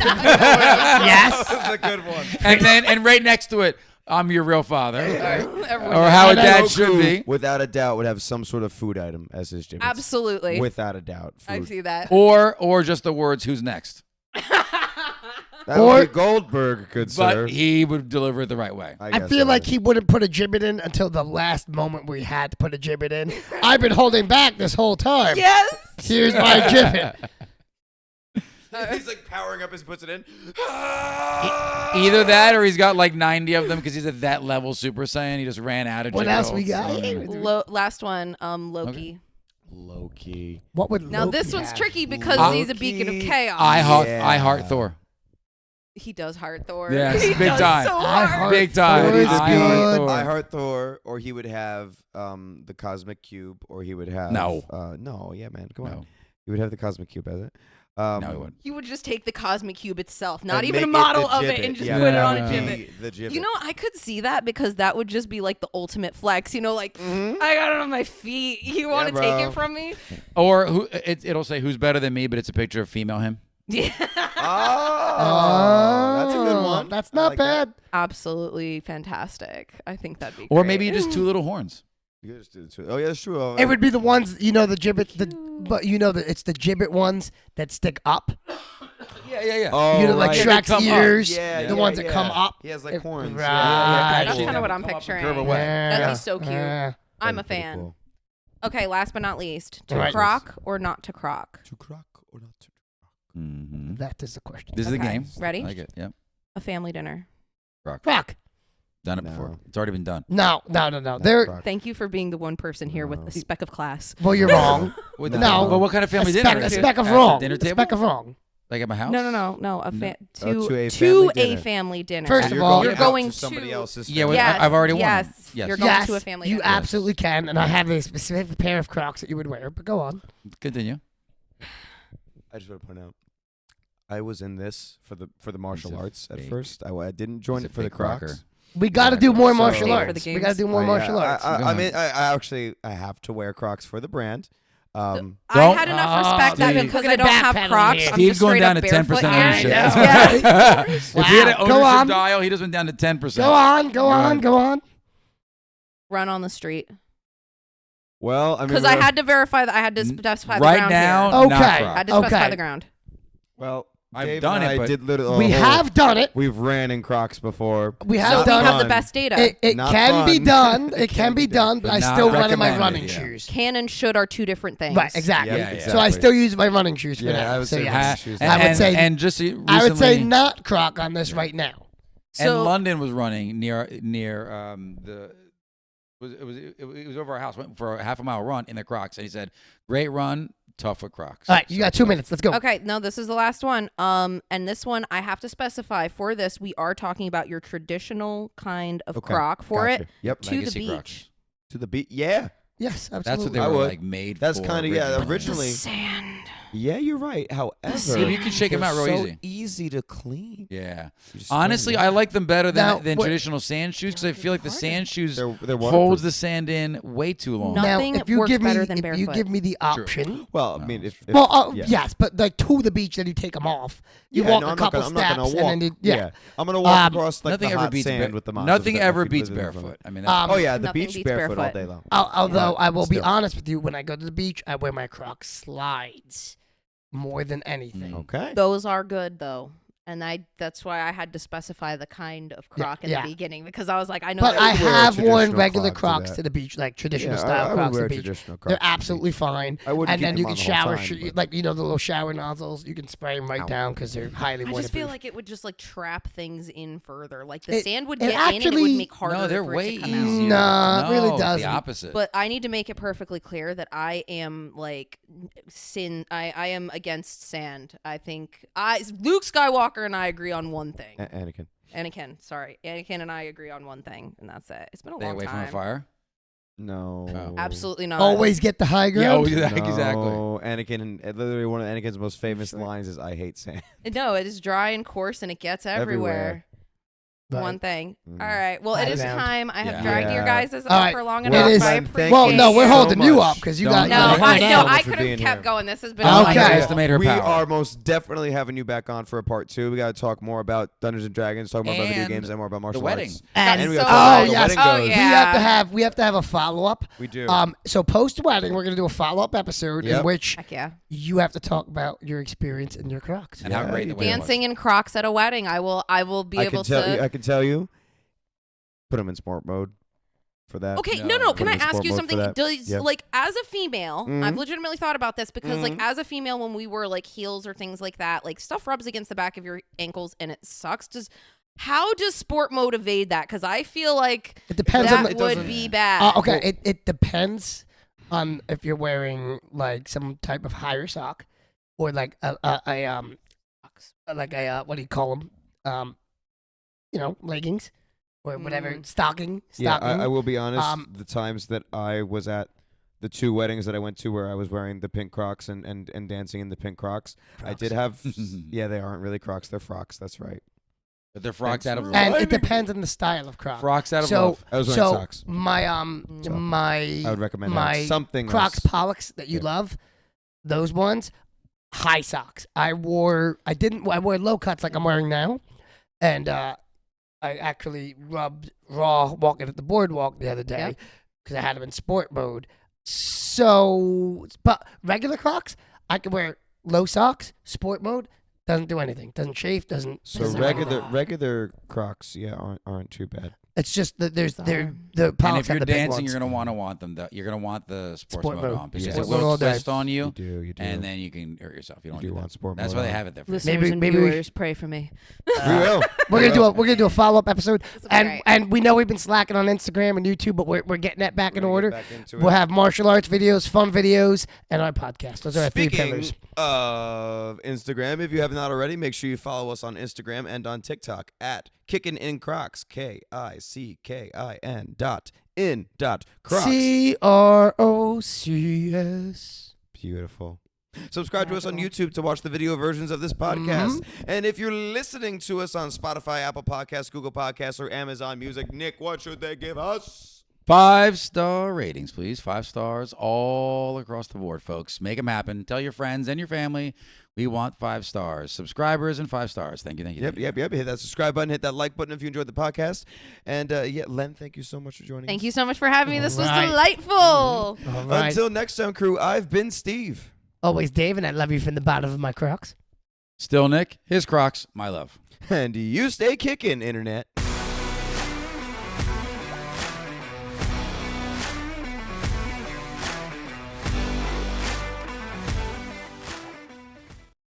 Yes. That's a good one. and right next to it, I'm your real father, Everyone or knows. how a And then dad Goku, should be, without a doubt, would have some sort of food item as his gym. Absolutely. Without a doubt. I Food. see that. or just the words "Who's next," That Or- would be Goldberg, good sir. but he would deliver it the right way. I guess feel so. like he wouldn't put a gibbet in until the last moment where he had to put a gibbet in. I've been holding back this whole time. Yes. Here's my gibbet. He's like powering up as he puts it in. Either that, or he's got like 90 of them because he's at that level Super Saiyan. He just ran out of. What else we got? Last one. Loki. Loki. What would Now Loki this one's have? tricky because Loki. he's a beacon of chaos. I Yeah. heart Thor. He does heart Thor. Yes, he big does time. So I hard. heart Big time. Thor is I good. heart Thor. I Heart Thor, or he would have the Cosmic Cube, or he would have No. no, yeah, man, come No. on, he would have the Cosmic Cube as it. No, he wouldn't. He would just take the cosmic cube itself, not and even a make model the of it, gibbet. and just Yeah, put it that on a would gibbet. be the gibbet. You know, I could see that because that would just be like the ultimate flex. You know, like Mhm. I got it on my feet. You want to Yeah, take bro. it from me? Or it'll say who's better than me, but it's a picture of female him. Yeah. Oh, that's a good one. That's I not like that. bad. Absolutely fantastic. I think that'd be Or great. maybe you just two little horns. You could just do the two. Oh yeah, that's true. It would be the ones, the gibbet, but it's the gibbet ones that stick up. Yeah. Oh, Like right. Shrek's come up. ears, Yeah, the ones that come up. He has like It- horns. right. Yeah, That's cool. kind of what I'm Come up and picturing. curve away. That'd be so cute. Yeah. I'm a That'd be pretty fan. cool. Okay, last but not least, to Right. croc or not to croc? To croc or not to Mm-hmm. That is the question. This is the Okay. game. Ready? I like it. Yep. A family dinner. Croc. Done it No. before. It's already been done. No. Not They're croc. Thank you for being the one person here with No. a speck of class. well, you're wrong. No. But what kind of family a dinner? speck of At the wrong. dinner A table? speck of wrong. Like at my house? No. A Oh, to a to family a dinner. family dinner. First So of all- you're You're going out to somebody to- else's. Yeah, family. well, I've already won. Yes. Yes. You're going Yes, to a family you dinner. absolutely can, and I have a specific pair of Crocs that you would wear. But go on. Continue. I just want to point out, I was in this for the martial He's a arts at fake- first. I didn't join He's a it for the fake rocker. Crocs. We got to Yeah, do more so- martial Stay for arts. the We got to games. do more martial arts. I mean, I actually have to wear Crocs for the brand. I Don't- had enough respect that Steve. because Look I at don't the have backpedaling Crocs. here. I'm Steve's just going straight down up to barefoot 10% here. ownership. Yeah. If he had an Go ownership on. dial, he just went down to 10%. Go on. Go on. Go on. Run on the street. Well, I mean, because I had to verify that I had to specify the right ground now, here. Okay. not I Crocs. had to specify Okay. the ground. Well, I've Dave done and it, I but did literally. We have done it. We've ran in Crocs before. We have So Not we done have the fun. best data. It Not can be fun. done. It can be done, but But I not still run in my recommended, running yeah. shoes. Can and should are two different things. Right, exactly. Yeah, So I exactly. still use my running shoes for Yeah, that. I would so say yes. running shoes. I would say and just recently, I would say not Croc on this right now. And So London was running near it was over our house. Went for a half a mile run in the Crocs, and he said, "Great run, tough with Crocs." All right, you got 2 minutes. Let's go. okay, no, this is the last one. And this one I have to specify for this. We are talking about your traditional kind of Okay, Croc for gotcha. it Yep. to the Legacy beach. Crocs. To the beat. Yeah. Yes, absolutely. That's what they I were would. like made. That's for kind of yeah. originally. Originally. Sand. Yeah, you're right. However, Yeah, you can shake 'em out they're real so easy. easy to clean. Yeah. You just throw 'em Honestly, in. I like them better Now, than what- traditional sand shoes because I feel like the sand shoes They're holds waterproof. the sand in way too long. No. now, Nothing if you works give me, better than if you barefoot. give me the option. Well, I mean, if Well, yeah. yes, but like to the beach, then you take them off. You Yeah, walk no, a I'm couple not gonna steps, walk. and then you, I'm gonna walk Um, across like nothing the ever hot beats sand with the monsters nothing with my ever feet beats living in front of barefoot. it. I mean, that's Oh yeah, the Nothing beach beats barefoot all barefoot. day long. Although But I will be still. honest with you, when I go to the beach, I wear my Crocs slides more than anything. Okay. Those are good though. And that's why I had to specify the kind of Croc in yeah. the beginning because I was like, I know. But that I would wear have worn traditional regular Crocs Crocs to to the beach, like traditional Yeah, style I would Crocs to wear the beach. traditional Crocs They're to the absolutely beach. fine. I wouldn't And keep then you them can on the whole shower, time, but- like the little shower nozzles. You can spray them right Ow. down because they're highly I waterproof. just feel like it would just like trap things in further. Like the It- sand would it get in and it would actually- make harder. no, they're for way it to come easier. out. Nah, it really No, doesn't. The opposite. But I need to make it perfectly clear that I am like I am against sand. I think Luke Skywalker and I agree on one thing. Anakin. Anakin and I agree on one thing, and that's it. It's been a Stay long away time. from a fire. No. Oh. Absolutely not. Always get the high Yeah, ground. exactly. No, Anakin. Literally, one of Anakin's most famous lines is "I hate sand." No, it is dry and coarse, and it gets everywhere. Right. One thing. Mm. All right. Well, High it is ground. time. I have Yeah. dragged your Yeah. guys' All up right. for long It enough. is- I Thank appreciate Well, no, we're you. holding you much. up because you Don't- got. No, Yeah. I Thank no, you I for could being have here. kept going. This has been Okay. a pleasure. Underestimate her We power. are most definitely having you back on for a part 2. We got to talk more about Dungeons and Dragons, talk more about video And games, and more about martial the wedding. arts. And we so got to talk about oh the yes, wedding Oh, goes. yeah. we have to have a follow up. We do. So post wedding, we're gonna do a follow up episode in Yep. which Heck yeah. you have to talk about your experience in your Crocs. And how Yeah, great you the wedding Dancing in Crocs at a wedding. I will be able to. I can tell you. Put them in sport mode for that. Okay, No. no. Put Can them I in ask sport you mode for something? that. Does Yep. like as a female, Mhm. I've legitimately thought about this because like Mhm. as a female, when we were like heels or things like that, like stuff rubs against the back of your ankles and it sucks. How does sport mode evade that? Because I feel like It depends on that the. would be bad. Okay, it depends on if you're wearing like some type of higher sock or like a what do you call them? Leggings or whatever stocking. Yeah, I will be honest. Um, The times that I was at the 2 weddings that I went to where I was wearing the pink Crocs and dancing in the pink Crocs, I did have. Yeah, they aren't really Crocs; they're frocks. That's right. But they're frocks out of And love. it depends on the style of Croc. Frocks out of So, love. I was wearing so socks. my So, my I would recommend my something Crocs else. Pollux that you Yeah. love, those ones, high socks. I wore low cuts like I'm wearing now, and I actually rubbed raw walking at the boardwalk the other day because I had them in sport mode. So, but regular Crocs, I could wear low socks, sport mode. Doesn't do anything. Doesn't chafe. Doesn't. So doesn't regular Crocs, yeah, aren't too bad. It's just that the And Pollux if you're have the big dancing, ones. you're gonna want them. You're gonna want the sports Sport mode mode. on because Yeah. it Sport mode will all day. twist on you, You do. and then you can hurt yourself. You don't You do do that. want sport That's mode why they on. have it there. For Listeners Maybe- and maybe we- viewers, pray for me. We will. We're gonna do a follow up episode, This will be great. and we know we've been slacking on Instagram and YouTube, but we're getting that back in We're order. gonna get back into We'll it. have martial arts videos, fun videos, and our podcast. Those are our 3 Speaking pillars. of Instagram, if you have not already, make sure you follow us on Instagram and on TikTok at Kickin In Crocs, KICKIN.in.Crocs. CROCS. Beautiful. Subscribe to us on YouTube to watch the video versions of this podcast. And if you're listening to us on Spotify, Apple Podcasts, Google Podcasts, or Amazon Music, Nick, what should they give us? 5-star ratings, please. 5 stars all across the board, folks. Make them happen. Tell your friends and your family. We want 5 stars. Subscribers and 5 stars. Thank you. Yep. Hit that subscribe button. Hit that like button if you enjoyed the podcast. And Len, thank you so much for joining us. Thank you so much for having me. This was Right. delightful. All right. Until next time, crew, I've been Steve. Always Dave, and I love you from the bottom of my Crocs. Still Nick. His Crocs. My love. And you stay kicking, Internet.